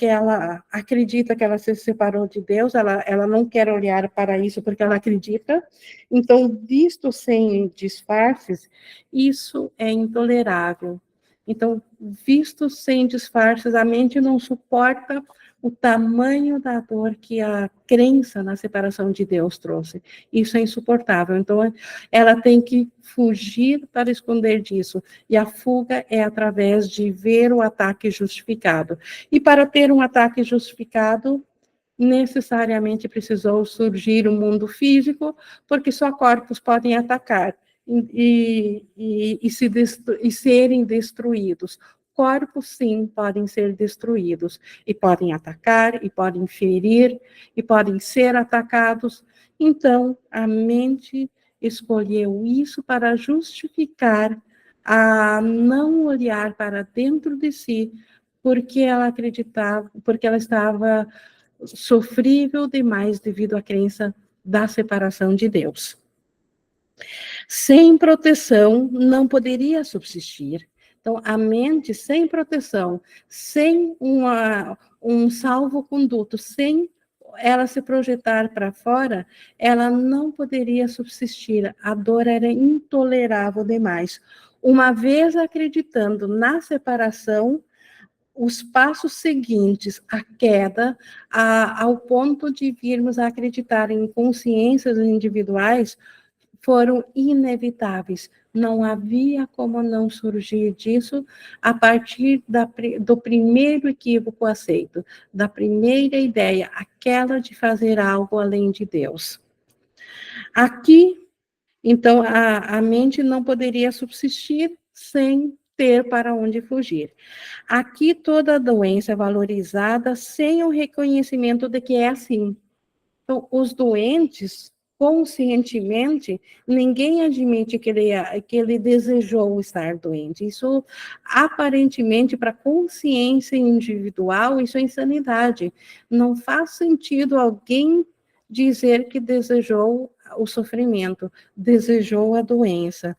ela acredita que ela se separou de Deus, ela não quer olhar para isso porque ela acredita. Então, visto sem disfarces, isso é intolerável. Então, visto sem disfarces, a mente não suporta o tamanho da dor que a crença na separação de Deus trouxe. Isso é insuportável. Então, ela tem que fugir para esconder disso. E a fuga é através de ver o ataque justificado. E para ter um ataque justificado, necessariamente precisou surgir o mundo físico, porque só corpos podem atacar e serem destruídos. Corpos, sim, podem ser destruídos, e podem atacar, e podem ferir, e podem ser atacados. Então, a mente escolheu isso para justificar a não olhar para dentro de si, porque ela acreditava, porque ela estava sofrível demais devido à crença da separação de Deus. Sem proteção, não poderia subsistir. Então, a mente sem proteção, sem um salvo-conduto, sem ela se projetar para fora, ela não poderia subsistir. A dor era intolerável demais. Uma vez acreditando na separação, os passos seguintes, a queda, ao ponto de virmos a acreditar em consciências individuais, foram inevitáveis, Não havia como não surgir disso a partir do primeiro equívoco aceito, da primeira ideia, aquela de fazer algo além de Deus. Aqui, então, a mente não poderia subsistir sem ter para onde fugir. Aqui, toda doença é valorizada sem o reconhecimento de que é assim. Então, os doentes, conscientemente, ninguém admite que ele desejou estar doente. Isso, aparentemente, para a consciência individual, isso é insanidade. Não faz sentido alguém dizer que desejou o sofrimento, desejou a doença.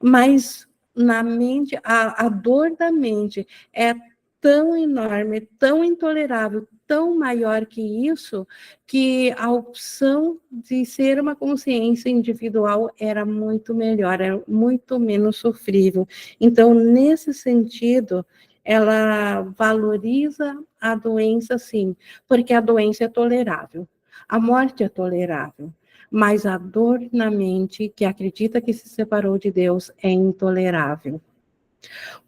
Mas, na mente, a dor da mente é tão enorme, tão intolerável, tão maior que isso, que a opção de ser uma consciência individual era muito melhor, era muito menos sofrível. Então, nesse sentido, ela valoriza a doença, sim, porque a doença é tolerável, a morte é tolerável, mas a dor na mente, que acredita que se separou de Deus, é intolerável.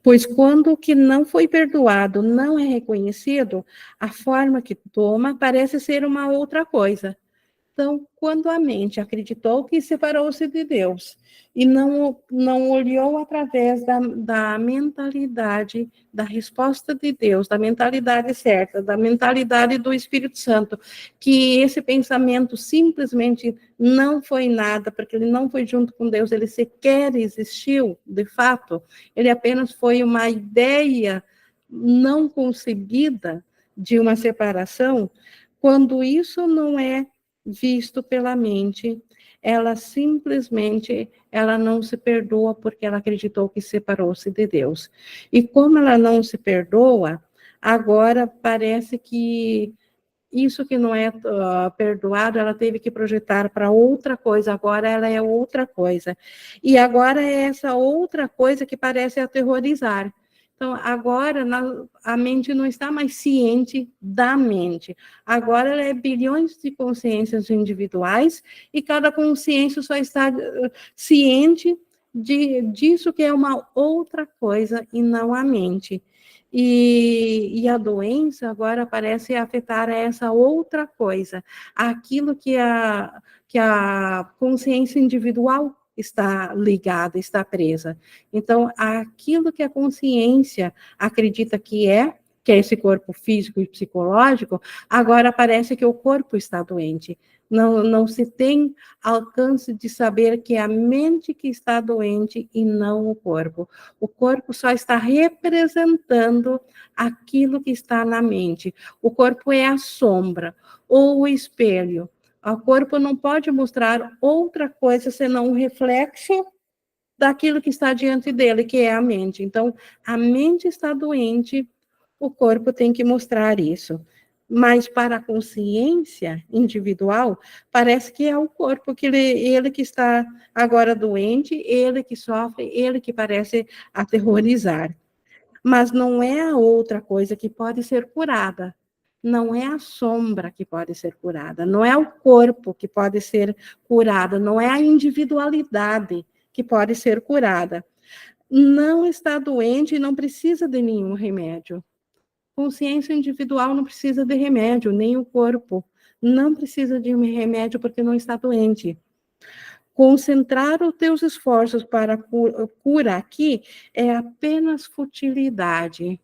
Pois quando o que não foi perdoado não é reconhecido, a forma que toma parece ser uma outra coisa. Então, quando a mente acreditou que separou-se de Deus e não olhou através da mentalidade, da resposta de Deus, da mentalidade certa, da mentalidade do Espírito Santo, que esse pensamento simplesmente não foi nada, porque ele não foi junto com Deus, ele sequer existiu, de fato, ele apenas foi uma ideia não concebida de uma separação. Quando isso não é visto pela mente, ela simplesmente, ela não se perdoa porque ela acreditou que separou-se de Deus. E como ela não se perdoa, agora parece que isso que não é perdoado, ela teve que projetar para outra coisa, agora ela é outra coisa. E agora é essa outra coisa que parece aterrorizar. Então, agora a mente não está mais ciente da mente. Agora ela é bilhões de consciências individuais e cada consciência só está ciente disso que é uma outra coisa e não a mente. E a doença agora parece afetar essa outra coisa, aquilo que a consciência individual está ligada, está presa. Então, aquilo que a consciência acredita que é esse corpo físico e psicológico, agora parece que o corpo está doente. Não se tem alcance de saber que é a mente que está doente e não o corpo. O corpo só está representando aquilo que está na mente. O corpo é a sombra ou o espelho. O corpo não pode mostrar outra coisa senão um reflexo daquilo que está diante dele, que é a mente. Então, a mente está doente, o corpo tem que mostrar isso. Mas para a consciência individual, parece que é o corpo, que ele que está agora doente, ele que sofre, ele que parece aterrorizar. Mas não é a outra coisa que pode ser curada. Não é a sombra que pode ser curada, não é o corpo que pode ser curado, não é a individualidade que pode ser curada. Não está doente e não precisa de nenhum remédio. Consciência individual não precisa de remédio, nem o corpo. Não precisa de um remédio porque não está doente. Concentrar os teus esforços para a cura aqui é apenas futilidade.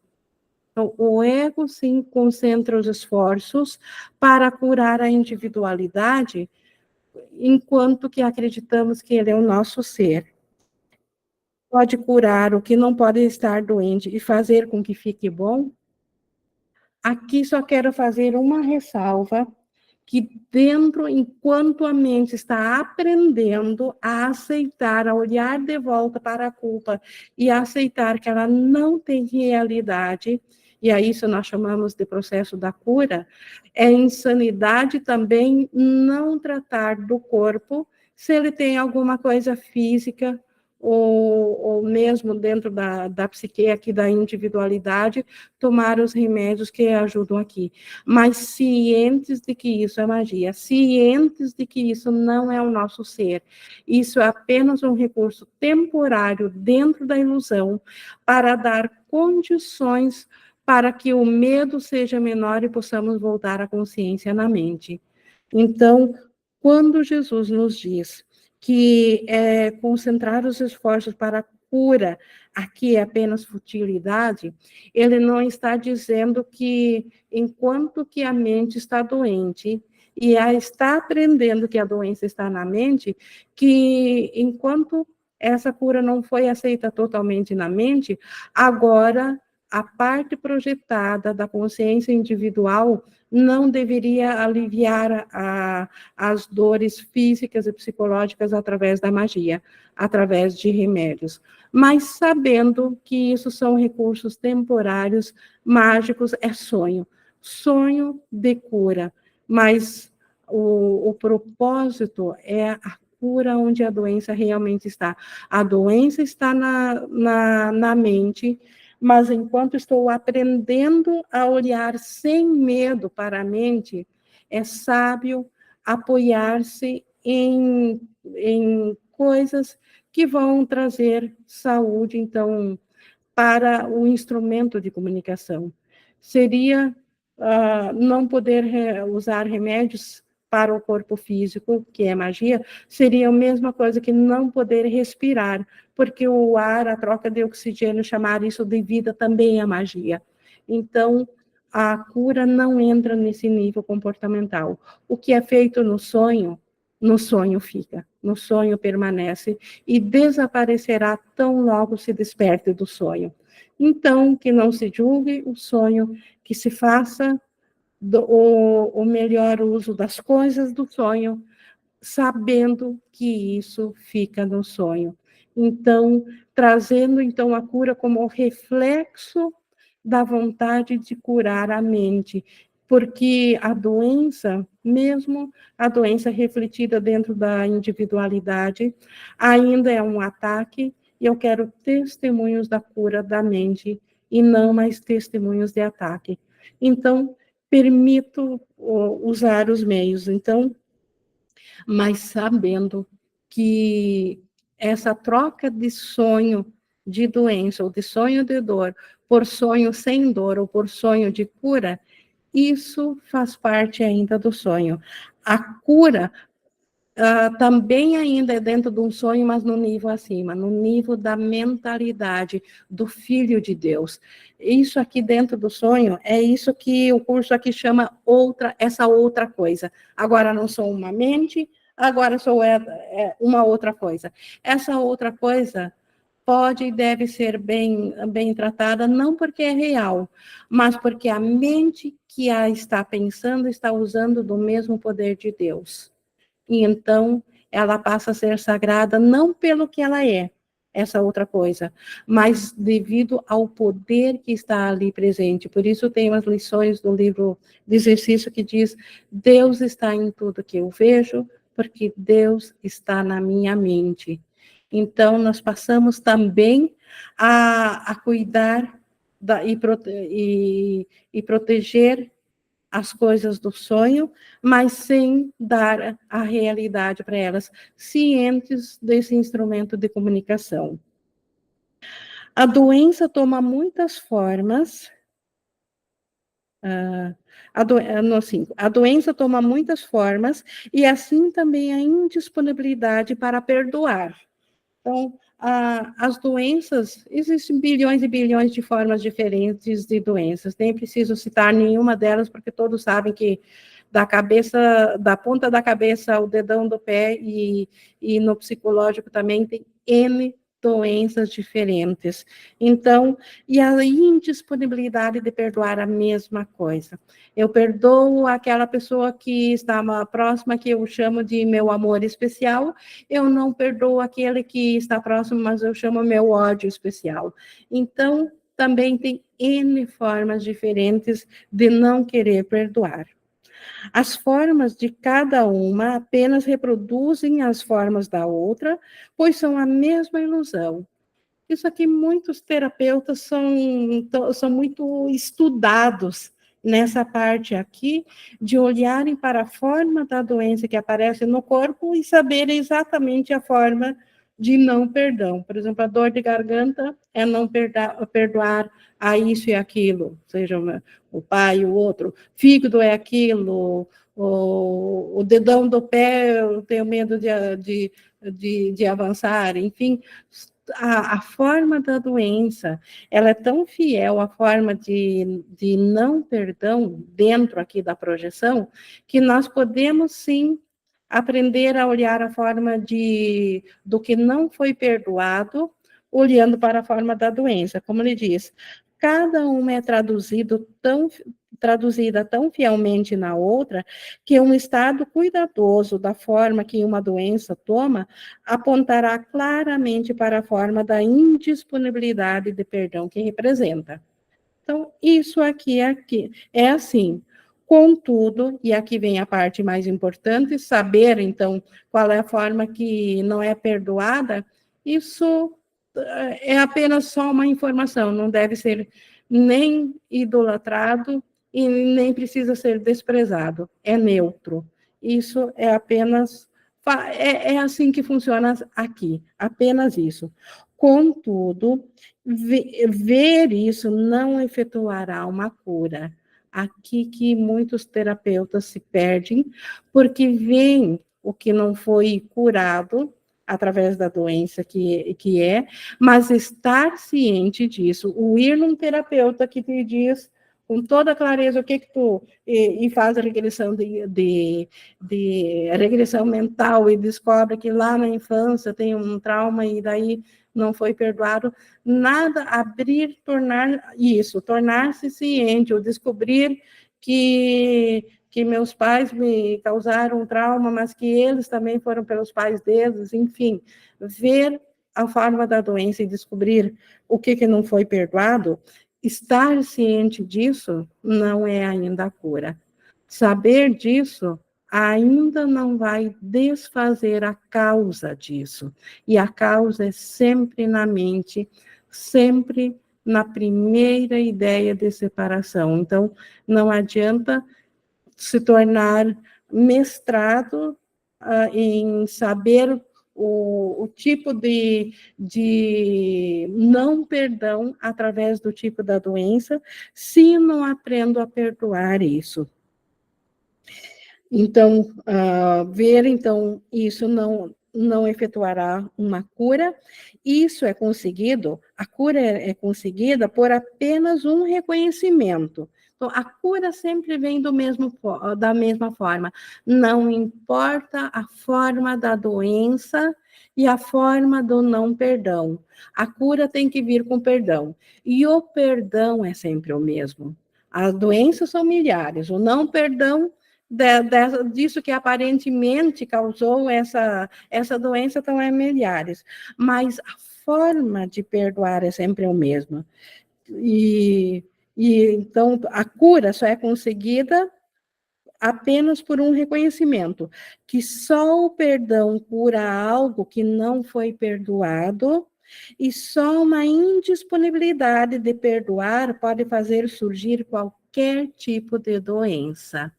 Então, o ego, sim, concentra os esforços para curar a individualidade, enquanto que acreditamos que ele é o nosso ser. Pode curar o que não pode estar doente e fazer com que fique bom? Aqui só quero fazer uma ressalva, que dentro, enquanto a mente está aprendendo a aceitar, a olhar de volta para a culpa e a aceitar que ela não tem realidade, e a isso nós chamamos de processo da cura, é insanidade também não tratar do corpo se ele tem alguma coisa física ou mesmo dentro da psique aqui, da individualidade, tomar os remédios que ajudam aqui. Mas cientes de que isso é magia, cientes de que isso não é o nosso ser, isso é apenas um recurso temporário dentro da ilusão para dar condições para que o medo seja menor e possamos voltar à consciência na mente. Então, quando Jesus nos diz que concentrar os esforços para a cura aqui é apenas futilidade, ele não está dizendo que enquanto que a mente está doente e está aprendendo que a doença está na mente, que enquanto essa cura não foi aceita totalmente na mente, agora a parte projetada da consciência individual não deveria aliviar as dores físicas e psicológicas através da magia, através de remédios, mas sabendo que isso são recursos temporários, mágicos, é sonho de cura, mas o propósito é a cura onde a doença realmente está. A doença está na mente, mas enquanto estou aprendendo a olhar sem medo para a mente, é sábio apoiar-se em coisas que vão trazer saúde, então, para o instrumento de comunicação. Seria não poder usar remédios para o corpo físico, que é magia, seria a mesma coisa que não poder respirar, porque o ar, a troca de oxigênio, chamar isso de vida também é magia. Então, a cura não entra nesse nível comportamental. O que é feito no sonho fica, no sonho permanece e desaparecerá tão logo se desperte do sonho. Então, que não se julgue o sonho, que se faça o melhor uso das coisas do sonho, sabendo que isso fica no sonho. Então, trazendo então a cura como reflexo da vontade de curar a mente, porque a doença, mesmo a doença refletida dentro da individualidade, ainda é um ataque, e eu quero testemunhos da cura da mente e não mais testemunhos de ataque. Então, permito usar os meios, então, mas sabendo que essa troca de sonho de doença ou de sonho de dor por sonho sem dor ou por sonho de cura, isso faz parte ainda do sonho. A cura também ainda é dentro de um sonho, mas no nível acima, no nível da mentalidade do Filho de Deus. Isso aqui dentro do sonho é isso que o curso aqui chama essa outra coisa. Agora não sou uma mente, agora sou uma outra coisa. Essa outra coisa pode e deve ser bem tratada, não porque é real, mas porque a mente que a está pensando está usando do mesmo poder de Deus. E então ela passa a ser sagrada não pelo que ela é, essa outra coisa, mas devido ao poder que está ali presente. Por isso tem umas lições do livro de exercício que diz: Deus está em tudo que eu vejo, porque Deus está na minha mente. Então nós passamos também a cuidar e proteger as coisas do sonho, mas sem dar a realidade para elas, cientes desse instrumento de comunicação. A doença toma muitas formas. A doença toma muitas formas e assim também a indisponibilidade para perdoar. Então, as doenças, existem bilhões e bilhões de formas diferentes de doenças, nem preciso citar nenhuma delas, porque todos sabem que da ponta da cabeça ao dedão do pé e no psicológico também tem N doenças diferentes. Então, e a indisponibilidade de perdoar a mesma coisa. Eu perdoo aquela pessoa que está próxima, que eu chamo de meu amor especial, eu não perdoo aquele que está próximo, mas eu chamo meu ódio especial. Então, também tem N formas diferentes de não querer perdoar. As formas de cada uma apenas reproduzem as formas da outra, pois são a mesma ilusão. Isso aqui, muitos terapeutas são muito estudados nessa parte aqui, de olharem para a forma da doença que aparece no corpo e saberem exatamente a forma de não perdão. Por exemplo, a dor de garganta é não perdoar a isso e aquilo, seja o pai, o outro. Fígado é aquilo, o dedão do pé, eu tenho medo de avançar, enfim. A forma da doença, ela é tão fiel à forma de não perdão dentro aqui da projeção, que nós podemos, sim, aprender a olhar a forma do que não foi perdoado, olhando para a forma da doença. Como ele diz, cada uma é traduzida tão fielmente na outra, que um estado cuidadoso da forma que uma doença toma apontará claramente para a forma da indisponibilidade de perdão que representa. Então, isso aqui é assim. Contudo, e aqui vem a parte mais importante, saber, então, qual é a forma que não é perdoada, isso é apenas só uma informação, não deve ser nem idolatrado e nem precisa ser desprezado, é neutro. Isso é apenas, é assim que funciona aqui, apenas isso. Contudo, ver isso não efetuará uma cura. Aqui que muitos terapeutas se perdem, porque veem o que não foi curado através da doença que é, mas estar ciente disso, o ir num terapeuta que te diz com toda clareza o que tu e faz a regressão de regressão mental e descobre que lá na infância tem um trauma e daí não foi perdoado, nada tornar-se ciente, ou descobrir que meus pais me causaram trauma, mas que eles também foram pelos pais deles, enfim, ver a forma da doença e descobrir o que não foi perdoado, estar ciente disso não é ainda a cura. Saber disso ainda não vai desfazer a causa disso. E a causa é sempre na mente, sempre na primeira ideia de separação. Então, não adianta se tornar mestrado em saber o tipo de não perdão através do tipo da doença, se não aprendo a perdoar isso. Então, ver, então, isso não efetuará uma cura. Isso é conseguido, a cura é conseguida por apenas um reconhecimento. Então, a cura sempre vem da mesma forma. Não importa a forma da doença e a forma do não perdão. A cura tem que vir com perdão. E o perdão é sempre o mesmo. As doenças são milhares, o não perdão disso que aparentemente causou essa doença, então é milhares. Mas a forma de perdoar é sempre a mesma. E então a cura só é conseguida apenas por um reconhecimento, que só o perdão cura algo que não foi perdoado, e só uma indisponibilidade de perdoar pode fazer surgir qualquer tipo de doença.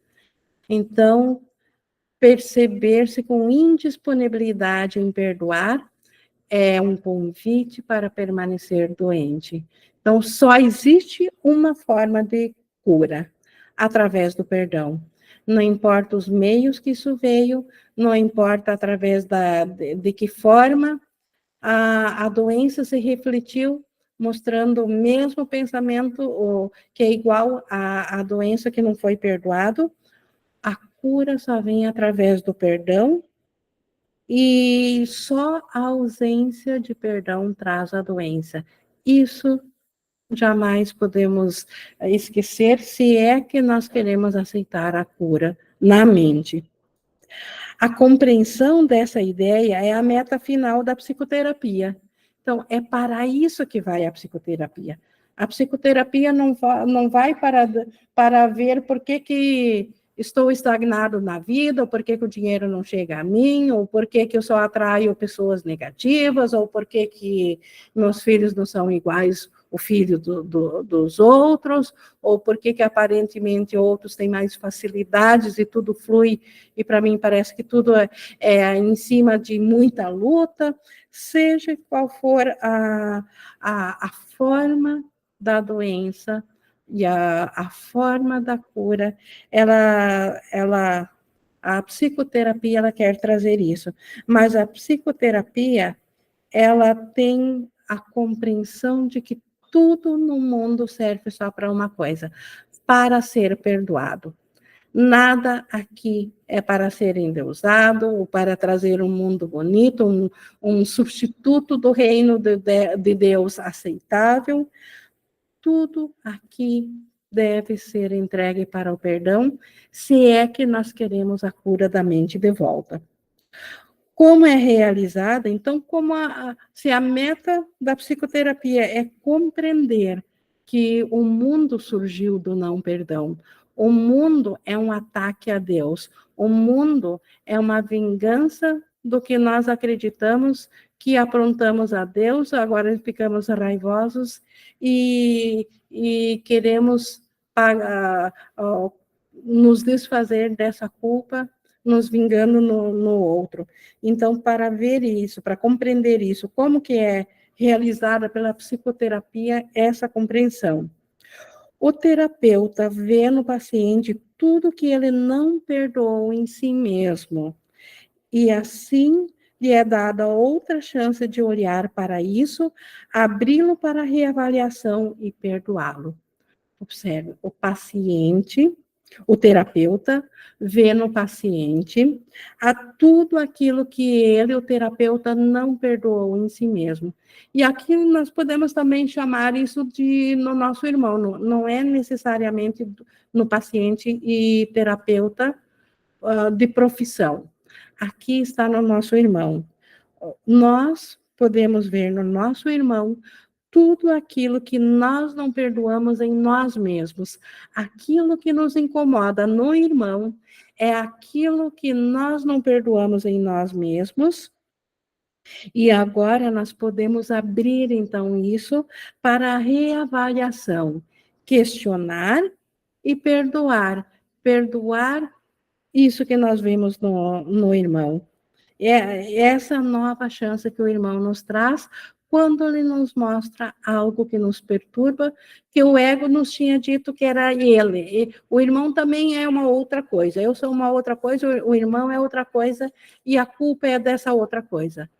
Então, perceber-se com indisponibilidade em perdoar é um convite para permanecer doente. Então, só existe uma forma de cura, através do perdão. Não importa os meios que isso veio, não importa através de que forma a doença se refletiu, mostrando o mesmo pensamento, que é igual à doença que não foi perdoado. A cura só vem através do perdão, e só a ausência de perdão traz a doença. Isso jamais podemos esquecer, se é que nós queremos aceitar a cura na mente. A compreensão dessa ideia é a meta final da psicoterapia. Então, é para isso que vai a psicoterapia. A psicoterapia não vai para ver por que estou estagnado na vida, ou por que o dinheiro não chega a mim, ou por que eu só atraio pessoas negativas, ou por que meus filhos não são iguais o filho dos outros, ou por que aparentemente outros têm mais facilidades e tudo flui, e para mim parece que tudo é em cima de muita luta, seja qual for a forma da doença, e a forma da cura, a psicoterapia, ela quer trazer isso. Mas a psicoterapia, ela tem a compreensão de que tudo no mundo serve só para uma coisa, para ser perdoado. Nada aqui é para ser endeusado ou para trazer um mundo bonito, um substituto do reino de Deus aceitável. Tudo aqui deve ser entregue para o perdão, se é que nós queremos a cura da mente de volta. Como é realizada? Então, se a meta da psicoterapia é compreender que o mundo surgiu do não perdão, o mundo é um ataque a Deus, o mundo é uma vingança do que nós acreditamos que aprontamos a Deus, agora ficamos raivosos e queremos nos desfazer dessa culpa, nos vingando no outro. Então, para ver isso, para compreender isso, como que é realizada pela psicoterapia essa compreensão? O terapeuta vê no paciente tudo que ele não perdoou em si mesmo, e assim lhe é dada outra chance de olhar para isso, abri-lo para reavaliação e perdoá-lo. Observe, o paciente, o terapeuta, vê no paciente a tudo aquilo que ele, o terapeuta, não perdoou em si mesmo. E aqui nós podemos também chamar isso no nosso irmão, não é necessariamente no paciente e terapeuta de profissão. Aqui está no nosso irmão. Nós podemos ver no nosso irmão tudo aquilo que nós não perdoamos em nós mesmos. Aquilo que nos incomoda no irmão é aquilo que nós não perdoamos em nós mesmos. E agora nós podemos abrir, então, isso para a reavaliação. Questionar e perdoar. Perdoar isso que nós vimos no irmão. É essa nova chance que o irmão nos traz quando ele nos mostra algo que nos perturba, que o ego nos tinha dito que era ele. E o irmão também é uma outra coisa. Eu sou uma outra coisa, o irmão é outra coisa, e a culpa é dessa outra coisa.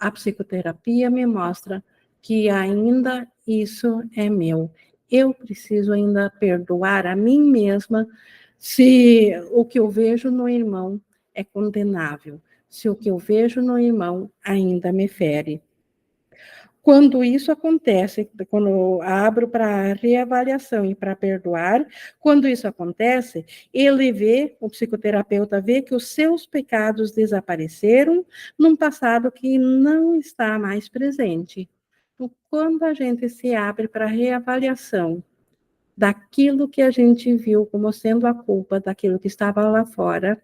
A psicoterapia me mostra que ainda isso é meu. Eu preciso ainda perdoar a mim mesma se o que eu vejo no irmão é condenável, se o que eu vejo no irmão ainda me fere. Quando isso acontece, quando eu abro para reavaliação e para perdoar, quando isso acontece, o psicoterapeuta vê que os seus pecados desapareceram num passado que não está mais presente. Então, quando a gente se abre para reavaliação daquilo que a gente viu como sendo a culpa daquilo que estava lá fora,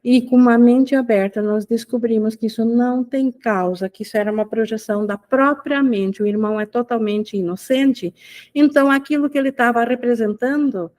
e com uma mente aberta, nós descobrimos que isso não tem causa, que isso era uma projeção da própria mente, o irmão é totalmente inocente, então aquilo que ele estava representando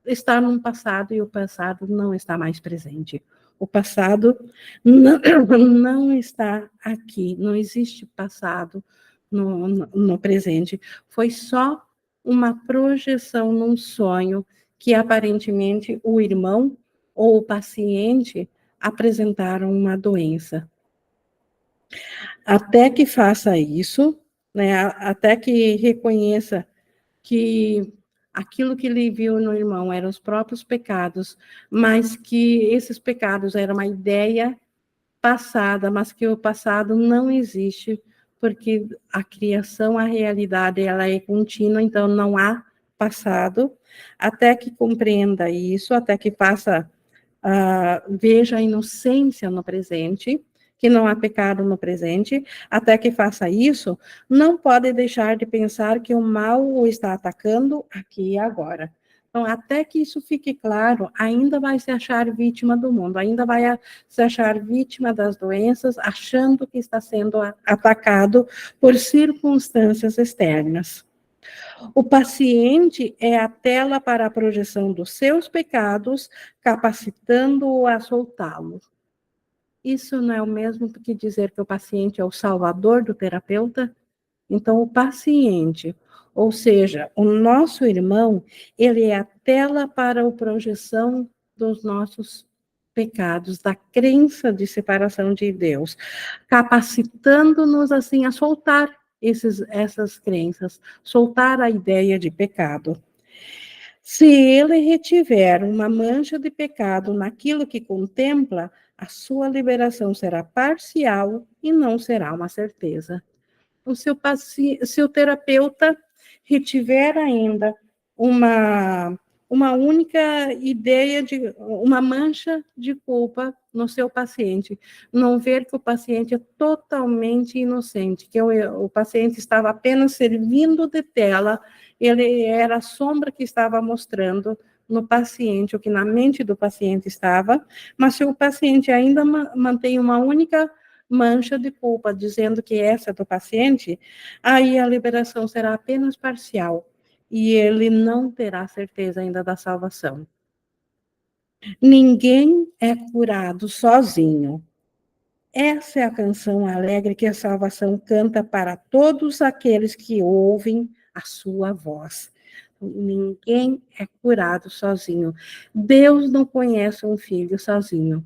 está num passado e o passado não está mais presente. O passado não está aqui, não existe passado no presente. Foi só uma projeção num sonho que aparentemente o irmão ou o paciente apresentaram uma doença. Até que faça isso, né, até que reconheça que aquilo que ele viu no irmão eram os próprios pecados, mas que esses pecados eram uma ideia passada, mas que o passado não existe, porque a criação, a realidade, ela é contínua, então não há passado, até que compreenda isso, até que veja a inocência no presente, que não há pecado no presente, até que faça isso, não pode deixar de pensar que o mal o está atacando aqui e agora. Então, até que isso fique claro, ainda vai se achar vítima do mundo, ainda vai se achar vítima das doenças, achando que está sendo atacado por circunstâncias externas. O paciente é a tela para a projeção dos seus pecados, capacitando-o a soltá-lo. Isso não é o mesmo que dizer que o paciente é o salvador do terapeuta? Então, o paciente, ou seja, o nosso irmão, ele é a tela para a projeção dos nossos pecados, da crença de separação de Deus, capacitando-nos, assim, a soltar essas crenças, soltar a ideia de pecado. Se ele retiver uma mancha de pecado naquilo que contempla, a sua liberação será parcial e não será uma certeza. Se o terapeuta retiver ainda uma única ideia de uma mancha de culpa no seu paciente, não ver que o paciente é totalmente inocente, que o paciente estava apenas servindo de tela, ele era a sombra que estava mostrando no paciente, o que na mente do paciente estava, mas se o paciente ainda mantém uma única mancha de culpa, dizendo que essa é do paciente, aí a liberação será apenas parcial e ele não terá certeza ainda da salvação. Ninguém é curado sozinho. Essa é a canção alegre que a salvação canta para todos aqueles que ouvem a sua voz. Ninguém é curado sozinho. Deus não conhece um filho sozinho.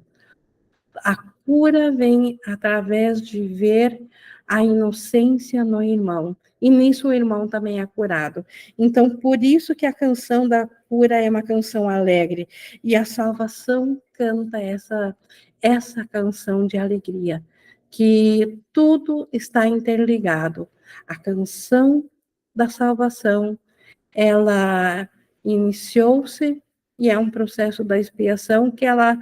A cura vem através de ver a inocência no irmão. E nisso o irmão também é curado. Então, por isso que a canção da cura é uma canção alegre. E a salvação canta essa canção de alegria. Que tudo está interligado. A canção da salvação, ela iniciou-se e é um processo da expiação que ela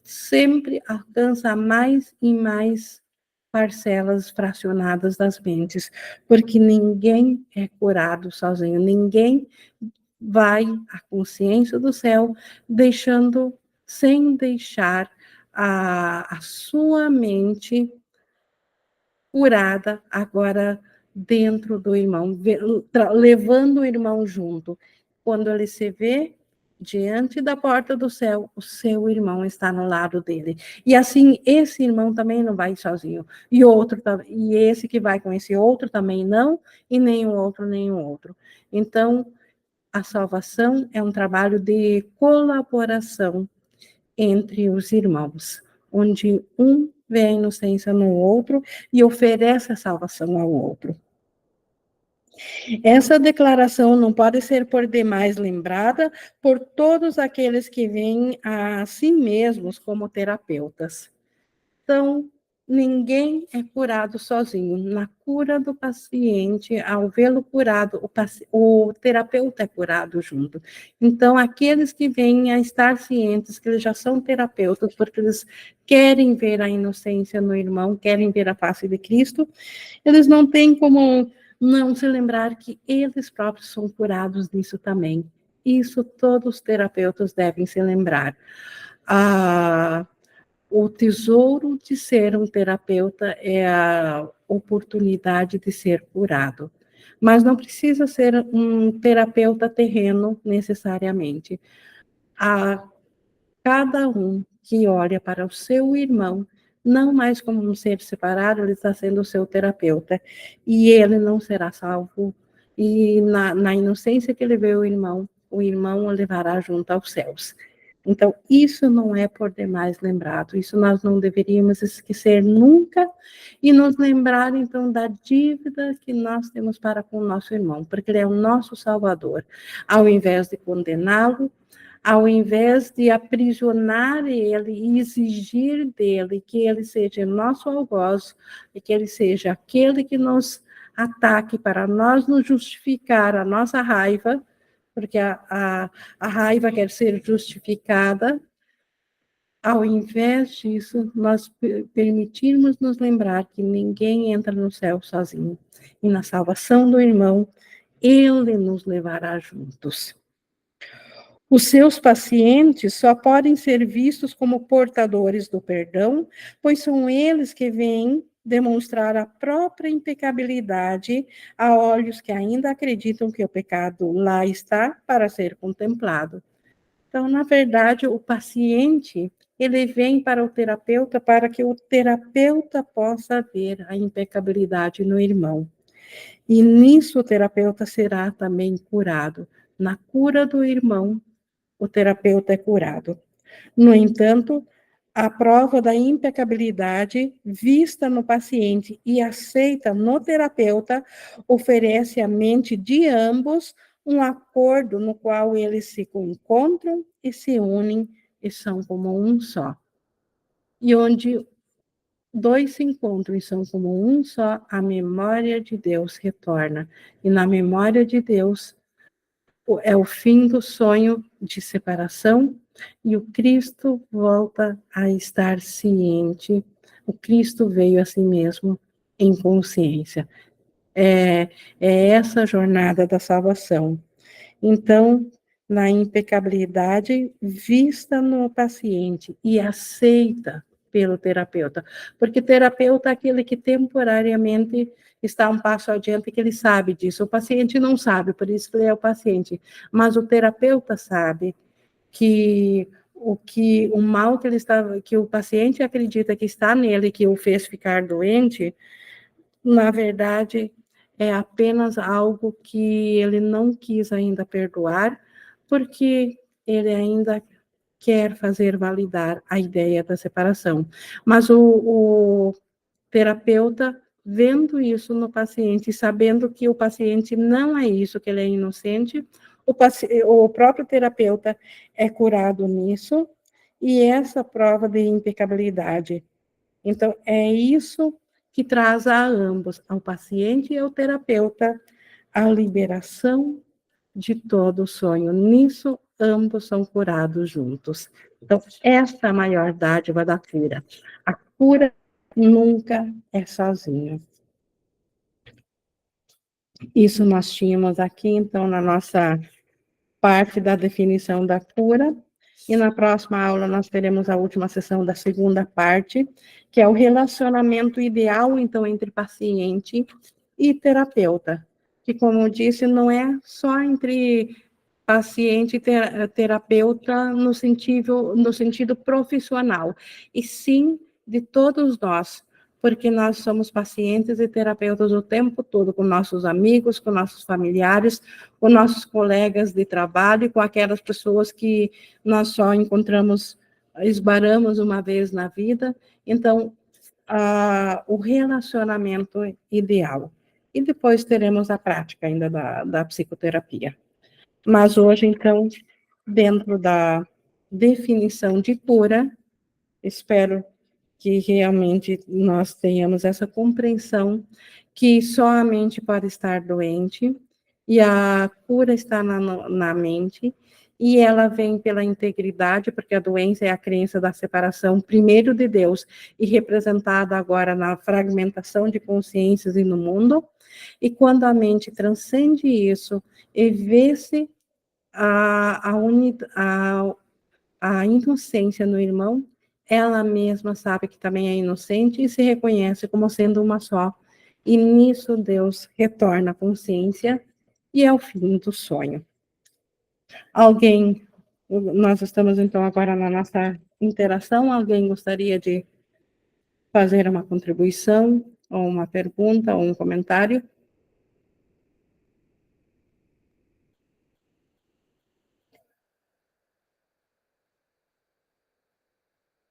sempre alcança mais e mais parcelas fracionadas das mentes, porque ninguém é curado sozinho, ninguém vai à consciência do céu sem deixar a sua mente curada agora dentro do irmão, levando o irmão junto. Quando ele se vê diante da porta do céu, o seu irmão está no lado dele. E assim, esse irmão também não vai sozinho. E esse que vai com esse outro também não, e nem o outro, nem o outro. Então, a salvação é um trabalho de colaboração entre os irmãos, onde um vê a inocência no outro e oferece a salvação ao outro. Essa declaração não pode ser por demais lembrada por todos aqueles que veem a si mesmos como terapeutas. Então, ninguém é curado sozinho. Na cura do paciente, ao vê-lo curado, o terapeuta é curado junto. Então, aqueles que vêm a estar cientes que eles já são terapeutas, porque eles querem ver a inocência no irmão, querem ver a face de Cristo, eles não têm como não se lembrar que eles próprios são curados disso também. Isso todos os terapeutas devem se lembrar. O tesouro de ser um terapeuta é a oportunidade de ser curado. Mas não precisa ser um terapeuta terreno necessariamente. A cada um que olha para o seu irmão, não mais como um ser separado, ele está sendo o seu terapeuta. E ele não será salvo. E na inocência que ele vê o irmão o levará junto aos céus. Então, isso não é por demais lembrado, isso nós não deveríamos esquecer nunca e nos lembrar, então, da dívida que nós temos para com o nosso irmão, porque ele é o nosso Salvador. Ao invés de condená-lo, ao invés de aprisionar ele e exigir dele que ele seja nosso algoz e que ele seja aquele que nos ataque para nós nos justificar a nossa raiva, porque a raiva quer ser justificada, ao invés disso, nós permitirmos nos lembrar que ninguém entra no céu sozinho. E na salvação do irmão, ele nos levará juntos. Os seus pacientes só podem ser vistos como portadores do perdão, pois são eles que vêm demonstrar a própria impecabilidade a olhos que ainda acreditam que o pecado lá está para ser contemplado. Então, na verdade, o paciente, ele vem para o terapeuta para que o terapeuta possa ver a impecabilidade no irmão. E nisso o terapeuta será também curado. Na cura do irmão, o terapeuta é curado. No entanto, a prova da impecabilidade vista no paciente e aceita no terapeuta oferece à mente de ambos um acordo no qual eles se encontram e se unem e são como um só. E onde dois se encontram e são como um só, a memória de Deus retorna. E na memória de Deus, é o fim do sonho de separação e o Cristo volta a estar ciente. O Cristo veio a si mesmo em consciência. É essa jornada da salvação. Então, na impecabilidade vista no paciente e aceita pelo terapeuta, porque terapeuta é aquele que temporariamente está um passo adiante, que ele sabe disso. O paciente não sabe, por isso que ele é o paciente, mas o terapeuta sabe que o mal que ele está, que o paciente acredita que está nele, que o fez ficar doente, na verdade, é apenas algo que ele não quis ainda perdoar, porque ele ainda quer fazer validar a ideia da separação. Mas o terapeuta, vendo isso no paciente, sabendo que o paciente não é isso, que ele é inocente, o próprio terapeuta é curado nisso, e essa prova de impecabilidade. Então, é isso que traz a ambos, ao paciente e ao terapeuta, a liberação de todo o sonho. Nisso, ambos são curados juntos. Então, essa é a maior dádiva da cura. A cura nunca é sozinha. Isso nós tínhamos aqui, então, na nossa parte da definição da cura. E na próxima aula nós teremos a última sessão da segunda parte, que é o relacionamento ideal, então, entre paciente e terapeuta. Que, como eu disse, não é só entre paciente e terapeuta no sentido profissional, e sim de todos nós, porque nós somos pacientes e terapeutas o tempo todo, com nossos amigos, com nossos familiares, com nossos colegas de trabalho, com aquelas pessoas que nós só encontramos, esbaramos uma vez na vida. Então, o relacionamento ideal. E depois teremos a prática ainda da psicoterapia. Mas hoje, então, dentro da definição de cura, espero que realmente nós tenhamos essa compreensão que só a mente pode estar doente, e a cura está na mente, e ela vem pela integridade, porque a doença é a crença da separação, primeiro de Deus, e representada agora na fragmentação de consciências e no mundo, e quando a mente transcende isso e vê-se a inocência no irmão, ela mesma sabe que também é inocente e se reconhece como sendo uma só. E nisso Deus retorna a consciência e é o fim do sonho. Nós estamos então agora na nossa interação, alguém gostaria de fazer uma contribuição, ou uma pergunta, ou um comentário?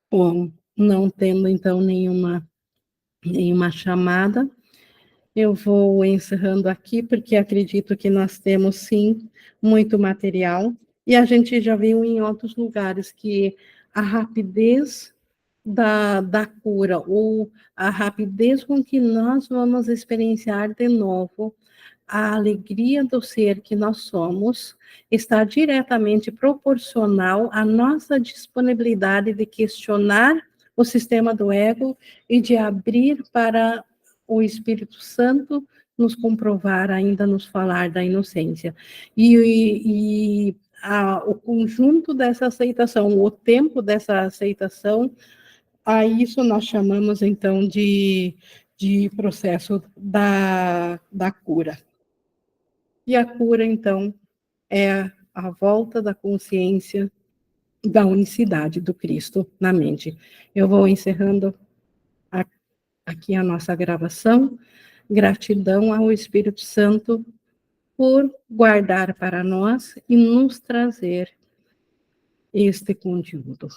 Bom, não tendo então nenhuma chamada, eu vou encerrando aqui, porque acredito que nós temos, sim, muito material, e a gente já viu em outros lugares que a rapidez da cura, ou a rapidez com que nós vamos experienciar de novo a alegria do ser que nós somos, está diretamente proporcional à nossa disponibilidade de questionar o sistema do ego e de abrir para o Espírito Santo nos comprovar, ainda nos falar da inocência. E o conjunto dessa aceitação, o tempo dessa aceitação, a isso nós chamamos, então, de processo da cura. E a cura, então, é a volta da consciência da unicidade do Cristo na mente. Eu vou encerrando aqui a nossa gravação. Gratidão ao Espírito Santo por guardar para nós e nos trazer este conteúdo.